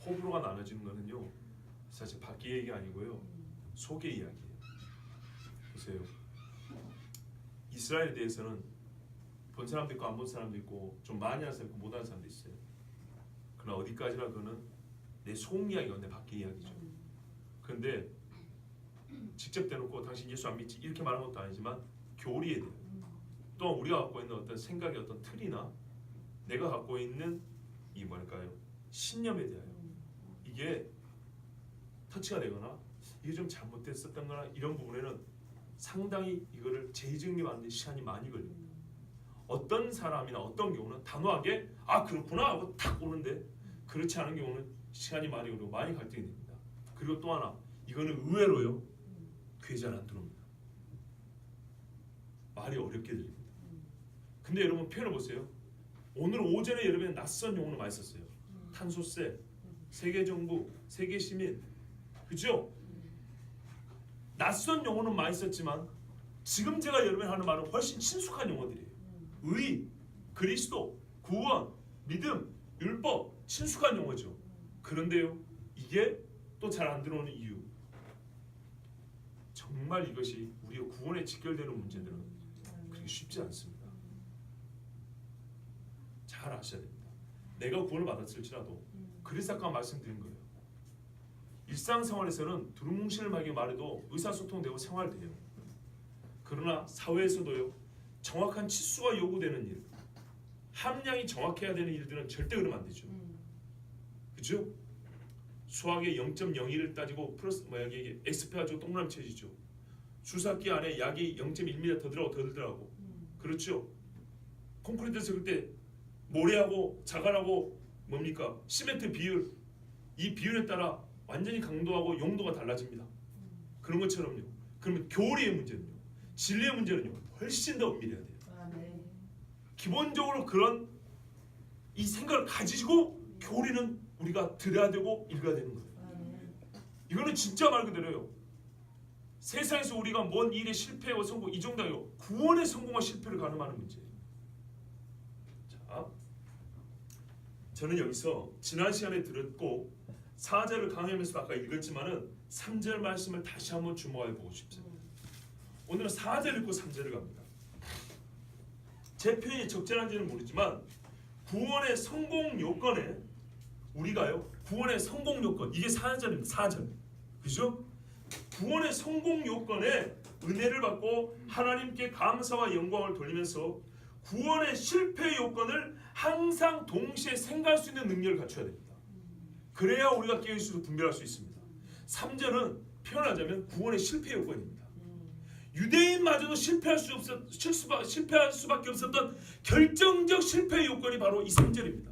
호불호가 나눠지는 것은요, 사실 밖의 얘기 아니고요, 속의 이야기예요. 보세요. 이스라엘에 대해서는 본 사람도 있고 안 본 사람도 있고 좀 많이 하는 사람도 있고 못 하는 사람도 있어요. 그러나 어디까지나 그는 내 속 이야기가 내 밖의 이야기죠. 그런데 직접 대놓고 당신 예수 안 믿지 이렇게 말하는 것도 아니지만 교리에 대해 또한 우리가 갖고 있는 어떤 생각의 어떤 틀이나 내가 갖고 있는 이 뭐랄까요 신념에 대하여 이게 터치가 되거나 이게 좀 잘못됐었던 거나 이런 부분에는 상당히 이거를 재정립하는 데 시간이 많이 걸립니다. 어떤 사람이나 어떤 경우는 단호하게 아 그렇구나 하고 탁 오는데 그렇지 않은 경우는 시간이 많이 걸리고 많이 갈등이 됩니다. 그리고 또 하나 이거는 의외로요 귀에 잘 안 들어옵니다. 말이 어렵게 들립니다. 근데 여러분 표현을 보세요. 오늘 오전에 여러분이 낯선 용어를 많이 썼어요. 탄소세, 세계정부, 세계시민, 그죠? 낯선 용어는 많이 썼지만 지금 제가 여러분이 하는 말은 훨씬 친숙한 용어들이에요. 의, 그리스도, 구원, 믿음, 율법, 친숙한 용어죠. 그런데요, 이게 또 잘 안 들어오는 이유. 정말 이것이 우리의 구원에 직결되는 문제들은 그렇게 쉽지 않습니다. 잘 아셔야 됩니다. 내가 구원을 받았을지라도 그래서 아까 말씀드린 거예요. 일상생활에서는 두루뭉실하게 말해도 의사소통되고 생활돼요. 그러나 사회에서도요 정확한 치수가 요구되는 일, 함량이 정확해야 되는 일들은 절대 그러면 안 되죠. 그죠? 수학의 0.01을 따지고 플러스 이게 x표 가지고 동그라미 쳐지죠. 주사기 안에 약이 0.1mm 더 들어가고 그렇죠? 콘크리트 섞을 때 모래하고 자갈하고 뭡니까? 시멘트 비율 이 비율에 따라 완전히 강도하고 용도가 달라집니다. 그런 것처럼요. 그러면 교리의 문제는요. 진리의 문제는요. 훨씬 더 엄밀해야 돼요. 기본적으로 그런 이 생각을 가지고 교리는 우리가 들어야 되고 읽어야 되는 거예요. 이거는 진짜 말 그대로요. 세상에서 우리가 뭔 일에 실패와 성공 이 정도요. 구원의 성공과 실패를 가늠하는 문제예요. 자, 저는 여기서 지난 시간에 들었고 4절을 강의하면서 아까 읽었지만은 3절 말씀을 다시 한번 주목해 보고 싶습니다. 오늘은 4절 읽고 3절을 갑니다. 제 표현이 적절한지는 모르지만 구원의 성공 요건에 우리가요 구원의 성공 요건 이게 4절입니다. 4절 그죠? 구원의 성공 요건에 은혜를 받고 하나님께 감사와 영광을 돌리면서 구원의 실패 요건을 항상 동시에 생각할 수 있는 능력을 갖춰야 됩니다. 그래야 우리가 깨어있어서 분별할 수 있습니다. 3절은 표현하자면 구원의 실패 요건입니다. 유대인마저도 실패할 수밖에 없었던 결정적 실패 요건이 바로 이 3절입니다.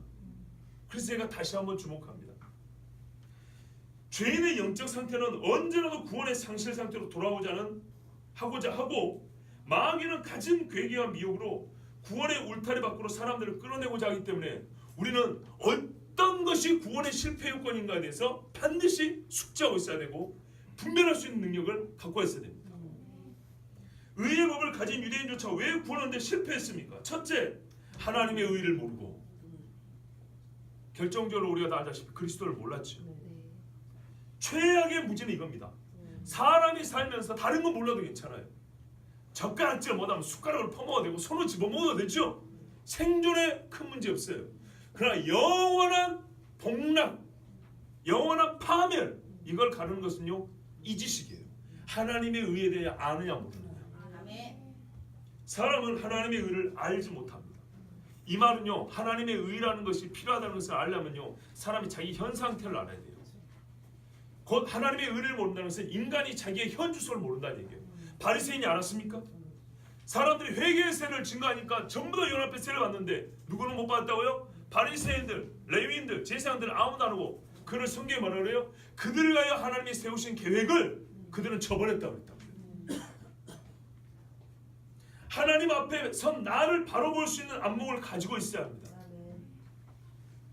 그래서 제가 다시 한번 주목합니다. 죄인의 영적 상태는 언제라도 구원의 상실 상태로 하고자 하고 마귀는 가진 괴계와 미혹으로 구원의 울타리 밖으로 사람들을 끌어내고자 하기 때문에 우리는 어떤 것이 구원의 실패 요건인가에 대해서 반드시 숙지하고 있어야 되고 분별할 수 있는 능력을 갖고 있어야 됩니다. 의의 법을 가진 유대인조차 왜 구원하는데 실패했습니까? 첫째, 하나님의 의를 모르고 결정적으로 우리가 다 알다시피 그리스도를 몰랐죠. 최악의 문제는 이겁니다. 사람이 살면서 다른 건 몰라도 괜찮아요. 젓가락질 못하면 숟가락을 퍼먹어도 되고 손을 집어먹어도 되죠. 생존에 큰 문제 없어요. 그러나 영원한 복락, 영원한 파멸 이걸 가르는 것은요 이 지식이에요. 하나님의 의에 대해 아느냐 모르느냐. 사람은 하나님의 의를 알지 못합니다. 이 말은요 하나님의 의라는 것이 필요하다는 것을 알려면요 사람이 자기 현 상태를 알아야 돼요. 곧 하나님의 의를 모른다는 것은 인간이 자기의 현 주소를 모른다는 얘기예요. 바리새인이 알았습니까? 사람들이 회개의 세를 증거하니까 전부 다 연합회 세를 받는데 누구는 못 받았다고요? 바리새인들, 레위인들, 제사장들은 아무도 안 하고 그를 성경에 뭐라 그래요? 그들을 위하여 하나님이 세우신 계획을 그들은 저버렸다고 했다고 해요. 하나님 앞에 선 나를 바로 볼 수 있는 안목을 가지고 있어야 합니다.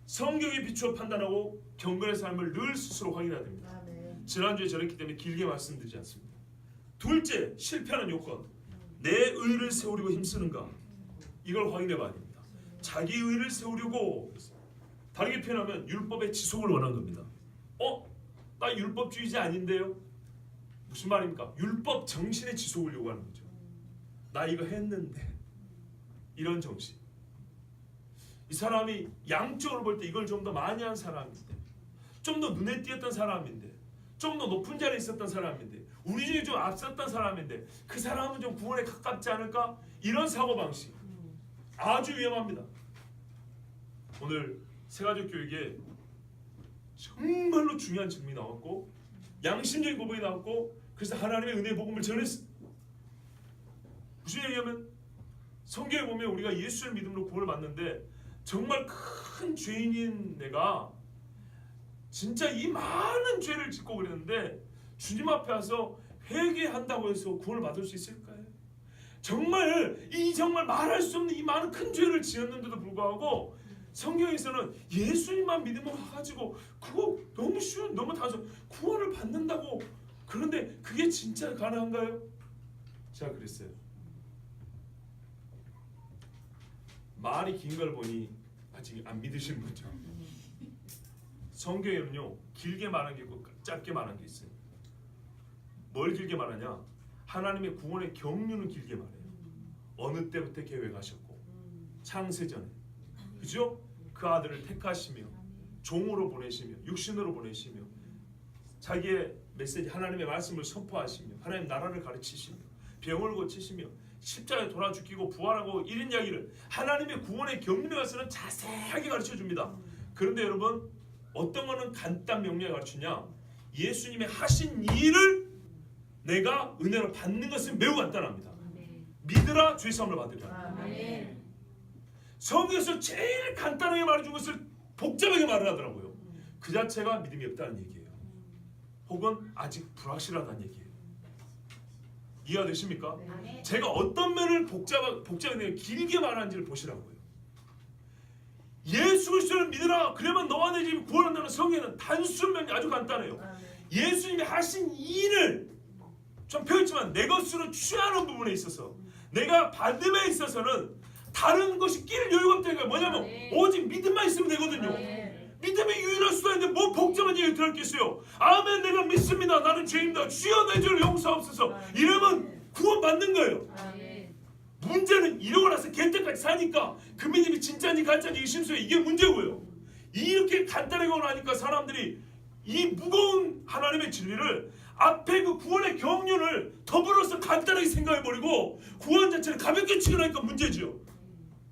성경에 비추어 판단하고 경건의 삶을 늘 스스로 확인해야 됩니다. 지난주에 저랬기 때문에 길게 말씀드리지 않습니다. 둘째, 실패하는 요건. 내 의를 세우려고 힘쓰는가? 이걸 확인해 봐야 됩니다. 자기 의를 세우려고 다르게 표현하면 율법의 지속을 원한 겁니다. 나 율법주의자 아닌데요? 무슨 말입니까? 율법 정신의 지속을 요구하는 거죠. 나 이거 했는데 이런 정신. 이 사람이 양적으로 볼 때 이걸 좀 더 많이 한 사람인데 좀 더 눈에 띄었던 사람인데, 좀 더 높은 자리에 있었던 사람인데, 우리 중에 좀 앞섰던 사람인데 그 사람은 좀 구원에 가깝지 않을까? 이런 사고방식 아주 위험합니다. 오늘 새가족교육에 정말로 중요한 질문이 나왔고 양심적인 고백이 나왔고, 그래서 하나님의 은혜의 복음을 전했어. 무슨 얘기냐면 성경에 보면 우리가 예수를 믿음으로 구원을 받는데 정말 큰 죄인인 내가 진짜 이 많은 죄를 짓고 그랬는데 주님 앞에 와서 회개한다고 해서 구원을 받을 수 있을까요? 정말 말할 수 없는 이 많은 큰 죄를 지었는데도 불구하고 성경에서는 예수님만 믿으면 와가지고 그거 너무 쉬운, 너무 단순, 구원을 받는다고. 그런데 그게 진짜 가능한가요? 제가 그랬어요. 말이 긴 걸 보니 아직 안 믿으시는 거죠. 성경에는요 길게 말한 게 있고 짧게 말한 게 있어요. 뭘 길게 말하냐? 하나님의 구원의 경륜은 길게 말해요. 어느 때부터 계획하셨고 창세전에, 그죠? 그 아들을 택하시며 종으로 보내시며 육신으로 보내시며 자기의 메시지 하나님의 말씀을 선포하시며 하나님 나라를 가르치시며 병을 고치시며 십자가에 돌아 죽이고 부활하고 이런 이야기를 하나님의 구원의 경륜에 가서는 자세하게 가르쳐줍니다. 그런데 여러분, 어떤 거는 간단 명료하게 가르치냐? 예수님의 하신 일을 내가 은혜로 받는 것은 매우 간단합니다. 믿으라 죄 사함을 받으리라. 성경에서 제일 간단하게 말해준 것을 복잡하게 말을 하더라고요. 그 자체가 믿음이 없다는 얘기예요. 혹은 아직 불확실하다는 얘기예요. 이해가 되십니까? 제가 어떤 면을 복잡하게 길게 말하는지를 보시라고요. 예수 그리스도를 믿으라, 그러면 너와 내 집이 구원한다는 성경에는 단순 명이 아주 간단해요. 예수님이 하신 일을 좀 표현했지만 내 것으로 취하는 부분에 있어서, 내가 받음에 있어서는 다른 것이 낄 여유가 없다니까. 뭐냐면 오직 믿음만 있으면 되거든요. 믿음이 유일할 수도 있는데 뭐 복잡한 얘기 들었겠어요. 아멘, 내가 믿습니다, 나는 죄인다, 주여 내 죄를 용서하옵소서, 이러면 구원 받는 거예요. 문제는 이러고 나서 개때까지 사니까 그 믿음이 진짜인지 가짜인지 의심스러워. 이게 문제고요. 이렇게 간단하게 하니까 사람들이 이 무거운 하나님의 진리를 앞에 그 구원의 경륜을 더불어서 간단하게 생각해버리고 구원 자체를 가볍게 치고나니까 문제죠.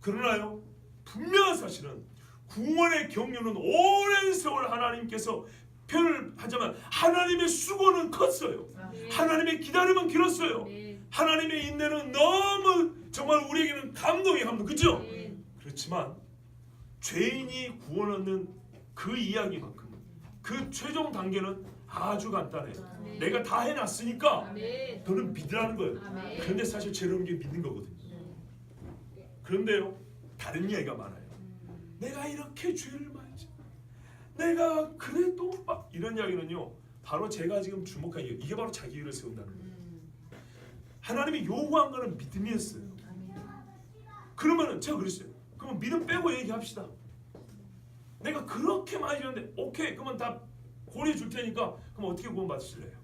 그러나요, 분명한 사실은 구원의 경륜은 오랜 세월 하나님께서 표현을 하자면 하나님의 수고는 컸어요. 하나님의 기다림은 길었어요. 하나님의 인내는 너무 정말 우리에게는 감동이 감동, 그죠? 그렇지만 죄인이 구원 얻는 그 이야기만큼 그 최종 단계는 아주 간단해요. 내가 다 해놨으니까 너는 믿으라는 거예요. 그런데 사실 죄로운 게 믿는 거거든요. 그런데요, 다른 이야기가 많아요. 내가 이렇게 죄를 많이 지, 내가 그래도 막 이런 이야기는요, 바로 제가 지금 주목한 이야기, 이게 바로 자기 의를 세운다는 거예요. 하나님이 요구한 거는 믿음이었어요. 그러면은 제가 그랬어요. 그러면 믿음 빼고 얘기합시다. 내가 그렇게 많이 줬는데 오케이, 그러면 다 고려해 줄 테니까 그럼 어떻게 구원 받으실래요?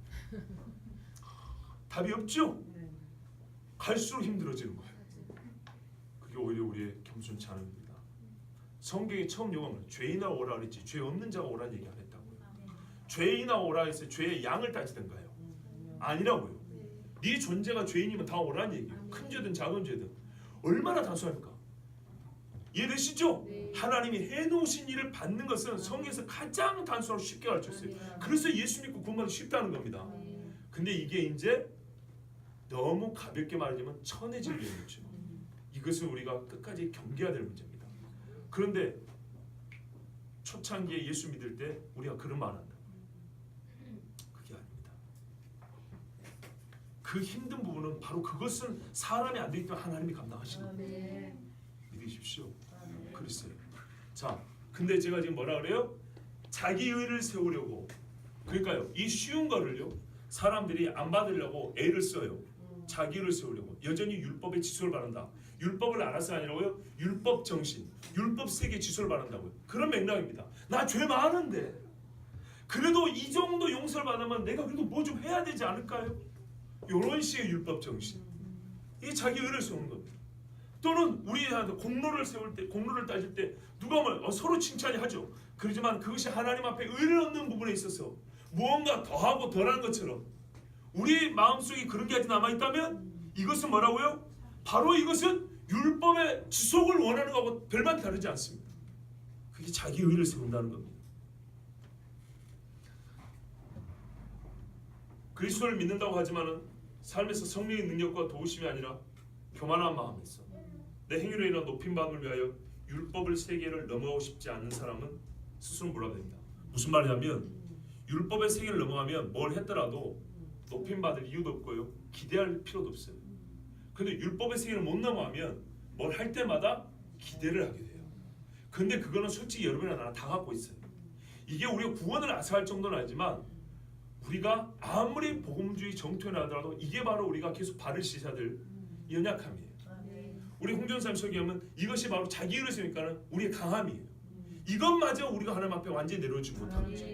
답이 없죠. 갈수록 힘들어지는 거예요. 그게 오히려 우리의 겸손치 않음입니다. 성경이 처음 요구하면 죄인아 오라 그랬지 죄 없는 자가 오라는 얘기 안 했다고요. 죄인아 오라 해서 죄의 양을 따지던가요? 아니라고요. 네 존재가 죄인이면 다 오라는 얘기예요. 큰 죄든 작은 죄든. 얼마나 단순합니까? 이해되시죠? 하나님이 해놓으신 일을 받는 것은 성경에서 가장 단순하고 쉽게 가르쳤어요. 그래서 예수 믿고 구원받기 쉽다는 겁니다. 근데 이게 이제 너무 가볍게 말하자면 천해질 일이죠. 이것을 우리가 끝까지 경계해야 될 문제입니다. 그런데 초창기에 예수 믿을 때 우리가 그런 말 한다. 그게 아닙니다. 그 힘든 부분은 바로 그것은 사람이 안 되기 때문에 하나님이 감당하시는 거예요. 믿으십시오. 그랬어요. 자, 근데 제가 지금 뭐라 그래요? 자기 의를 세우려고, 그러니까요, 이 쉬운 거를요 사람들이 안 받으려고 애를 써요. 자기 의를 세우려고 여전히 율법의 지소를 바란다. 율법을 알아서 아니라고요? 율법 정신, 율법 세계 지소를 바란다고요. 그런 맥락입니다. 나 죄 많은데 그래도 이 정도 용서를 받으면 내가 그래도 뭐 좀 해야 되지 않을까요? 이런 식의 율법 정신, 이게 자기 의를 세우는 겁니다. 또는 우리한테 공로를 세울 때, 공로를 따질 때 누가 뭐 서로 칭찬이 하죠. 그렇지만 그것이 하나님 앞에 의를 얻는 부분에 있어서 무언가 더하고 덜한 것처럼 우리 마음속에 그런 게 아직 남아있다면 이것은 뭐라고요? 바로 이것은 율법의 지속을 원하는 것하고 별반 다르지 않습니다. 그게 자기 의를 세운다는 겁니다. 그리스도를 믿는다고 하지만은 삶에서 성령의 능력과 도우심이 아니라 교만한 마음에서 내 행위로 인한 높임받음을 위하여 율법을 세계를 넘어가고 싶지 않는 사람은 스스로 몰라야 됩니다. 무슨 말이냐면 율법의 세계를 넘어가면 뭘 했더라도 높임받을 이유도 없고요, 기대할 필요도 없어요. 근데 율법의 세계를 못 넘어가면 뭘 할 때마다 기대를 하게 돼요. 근데 그거는 솔직히 여러분이나 나나 다 갖고 있어요. 이게 우리가 구원을 아사할 정도는 아니지만 우리가 아무리 복음주의 정토에 나더라도 이게 바로 우리가 계속 발을 씻어야 될 연약함이에요. 우리 홍전사님 설교하면 이것이 바로 자기 의를 세우니까는 우리의 강함이에요. 이것마저 우리가 하나님 앞에 완전히 내려오지 못하는 거죠.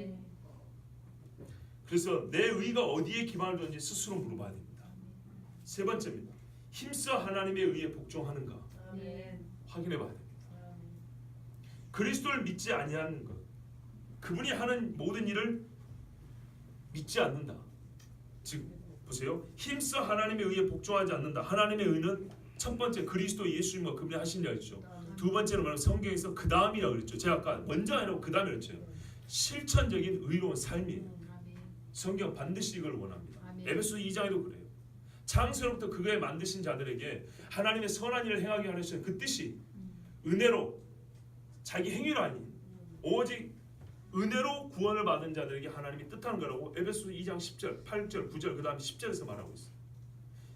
그래서 내 의가 어디에 기반을 두는지 스스로 물어봐야 됩니다. 세 번째입니다. 힘써 하나님의 의에 복종하는가 확인해 봐야 됩니다. 그리스도를 믿지 아니하는 것, 그분이 하는 모든 일을 믿지 않는다. 즉 보세요. 힘써 하나님의 의에 복종하지 않는다. 하나님의 의는 첫 번째 그리스도 예수님과 그분이 하신 일이죠. 두 번째로 말하면 성경에서 그 다음이라고 그랬죠. 제가 아까 먼저 아니라고 그 다음이라고 했죠. 실천적인 의로운 삶이에요. 성경 반드시 이걸 원합니다. 에베소 2장에도 그래요. 창세로부터 그거에 만드신 자들에게 하나님의 선한 일을 행하게 하시는 그 뜻이 은혜로, 자기 행위로 아닌 오직 은혜로 구원을 받은 자들에게 하나님이 뜻하는 거라고 에베소 2장 10절, 8절, 9절 그 다음에 10절에서 말하고 있어요.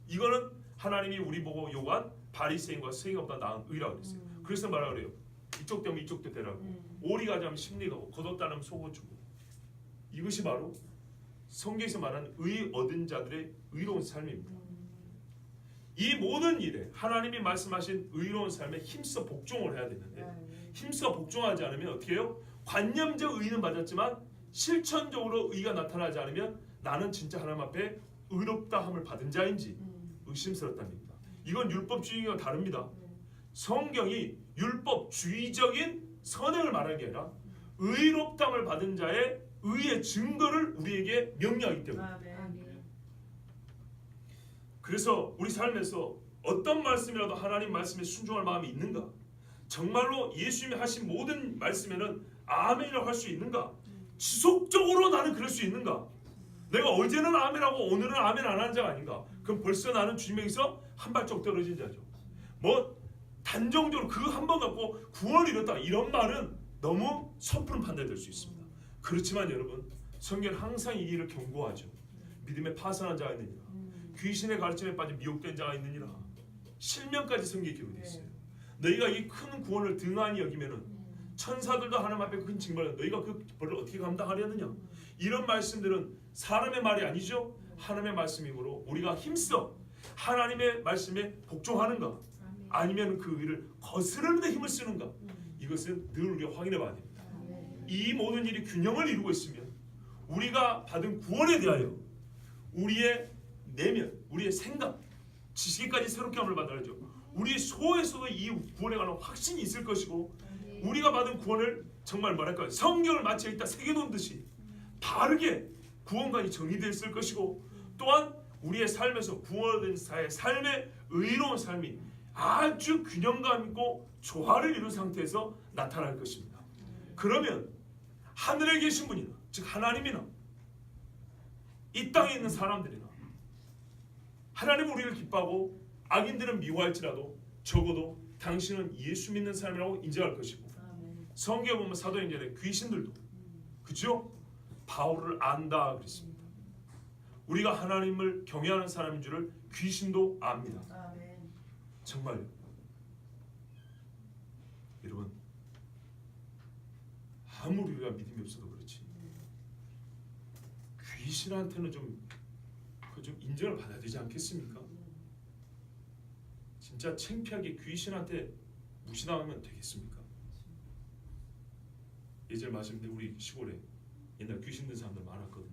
이거는 하나님이 우리 보고 요구한 바리새인과 세경보다 나은 의라고 그랬어요. 그래서 말하고 그래요. 이쪽 되면 이쪽도 되라고. 오리 가자면 심리 가고 겉옷다면 속옷 주고. 이것이 바로 성경에서 말하는 의 얻은 자들의 의로운 삶입니다. 이 모든 일에 하나님이 말씀하신 의로운 삶에 힘써 복종을 해야 되는데 힘써 복종하지 않으면 어떻게 해요? 관념적 의는 맞았지만 실천적으로 의가 나타나지 않으면 나는 진짜 하나님 앞에 의롭다함을 받은 자인지 의심스럽답니다. 이건 율법주의와 다릅니다. 성경이 율법주의적인 선행을 말하는 게 아니라 의롭다함을 받은 자의 의의 증거를 우리에게 명령하기 때문에. 그래서 우리 삶에서 어떤 말씀이라도 하나님 말씀에 순종할 마음이 있는가? 정말로 예수님이 하신 모든 말씀에는 아멘이라고 할 수 있는가? 지속적으로 나는 그럴 수 있는가? 내가 어제는 아멘하고 오늘은 아멘 안 하는 자가 아닌가? 그럼 벌써 나는 주님에게서 한 발짝 떨어진 자죠. 뭐 단정적으로 그 한 번 갖고 구원을 이뤘다 이런 말은 너무 섣부른 판단이 될 수 있습니다. 그렇지만 여러분 성경은 항상 이 일을 경고하죠. 믿음에 파산한 자가 있느니라, 귀신의 가르침에 빠진 미혹된 자가 있느니라. 실명까지 성경에 기록되어 있어요. 너희가 이 큰 구원을 등한히 여기면은 천사들도 하나님 앞에 큰 징벌을 너희가 그 벌을 어떻게 감당하려느냐. 이런 말씀들은 사람의 말이 아니죠. 하나님의 말씀이므로 우리가 힘써 하나님의 말씀에 복종하는가 아니면 그 의를 거스르는 데 힘을 쓰는가, 이것은 늘 우리가 확인해 봐야 됩니다. 이 모든 일이 균형을 이루고 있으면 우리가 받은 구원에 대하여 우리의 내면, 우리의 생각, 지식까지 새롭게 함을 받아야죠. 우리 소에서도 이 구원에 관한 확신이 있을 것이고 우리가 받은 구원을 정말 뭐랄까 성경을 마치 여기다 새겨놓은 듯이 바르게 구원관이 정의되어 있을 것이고, 또한 우리의 삶에서 구원된 자의 삶의 의로운 삶이 아주 균형감 있고 조화를 이룬 상태에서 나타날 것입니다. 그러면 하늘에 계신 분이나 즉 하나님이나 이 땅에 있는 사람들이나 하나님은 우리를 기뻐하고 악인들은 미워할지라도 적어도 당신은 예수 믿는 사람이라고 인정할 것이고, 성경에 보면 사도행전에 귀신들도 그죠? 바울을 안다 그랬습니다. 우리가 하나님을 경외하는 사람인 줄을 귀신도 압니다. 정말요. 여러분 아무리 우리가 믿음이 없어도 그렇지 귀신한테는 좀 인정을 받아야 되지 않겠습니까? 진짜 창피하게 귀신한테 무시당하면 되겠습니까? 예전에 말씀드린 우리 시골에 옛날 귀신 든 사람들 많았거든요.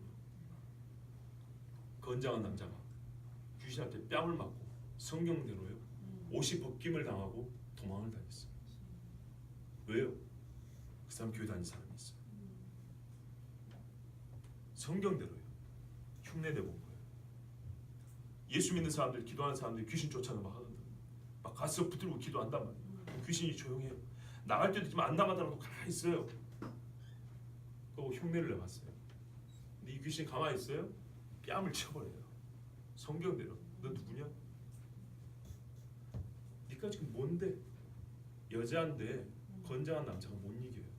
건장한 남자가 귀신한테 뺨을 맞고 성경대로요 옷이 벗김을 당하고 도망을 다녔어요. 왜요? 그 사람 교회 다니는 사람이 있어요. 성경대로요. 흉내내본 거예요. 예수 믿는 사람들, 기도하는 사람들이 귀신 쫓아내고 막 하던데 막 가서 붙들고 기도한단 말이에요. 귀신이 조용해요. 나갈 때도 있지만 안 나가더라도 가만히 있어요. 그리고 흉내를 내봤어요. 근데 이 귀신 가만히 있어요? 뺨을 쳐버려요. 성경대로. 너 누구냐? 니가 지금 뭔데? 여자인데 건장한 남자가 못 이겨요.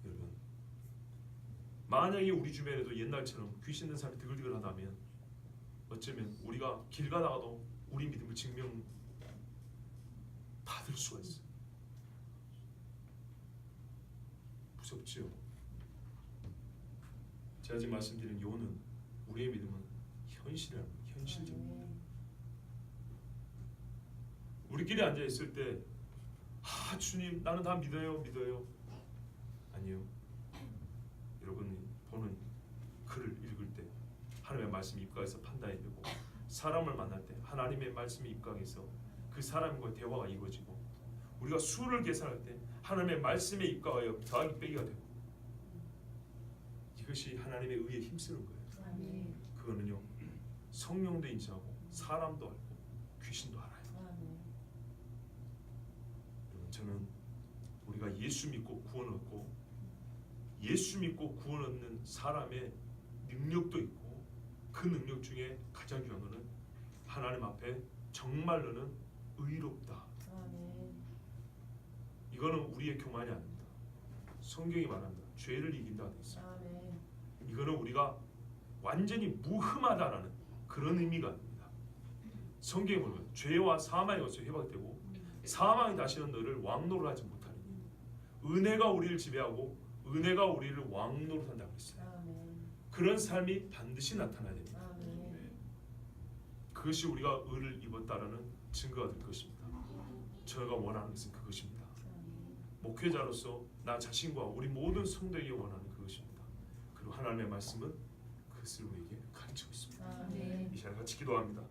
여러분, 만약에 우리 주변에도 옛날처럼 귀신 든 사람이 드글드글하다면 어쩌면 우리가 길 가다가도 우리 믿음을 증명 받을 수가 있어요. 무섭지요? 제가 지금 말씀드린 요는 우리의 믿음은 현실이라는 거예요. 현실적입니다. 우리끼리 앉아 있을 때 주님 나는 다 믿어요. 아니요. 여러분이 보는 글을 읽을 때 하나님의 말씀이 입각해서 판단이 되고 사람을 만날 때 하나님의 말씀이 입각해서 그 사람과 대화가 이루어지고 우리가 수를 계산할 때 하나님의 말씀에 입각하여 더하기 빼기가 되고 이것이 하나님의 의에 힘쓰는 거예요. 그거는요 성령도 인지하고 사람도 알고 귀신도 알아요. 여러분, 저는 우리가 예수 믿고 구원 얻고 예수 믿고 구원 얻는 사람의 능력도 있고 그 능력 중에 가장 중요한 것은 하나님 앞에 정말로는 의롭다. 이거는 우리의 교만이 아닙니다. 성경이 말합니다. 죄를 이긴다 돼 있어요. 이거는 우리가 완전히 무흠하다라는 그런 의미가 아닙니다. 성경에 보면 죄와 사망의 것을 회복되고 사망이 다시는 너를 왕노를 하지 못하니 은혜가 우리를 지배하고 은혜가 우리를 왕노를 한다고 했어요. 그런 삶이 반드시 나타나야 됩니다. 그것이 우리가 의를 입었다라는 증거가 될 것입니다. 저희가 원하는 것은 그것입니다. 목회자로서 나 자신과 우리 모든 성도에게 원하는 그것입니다. 그리고 하나님의 말씀은 그것을 우리에게 가르치고 있습니다. 이 시간 같이 기도합니다.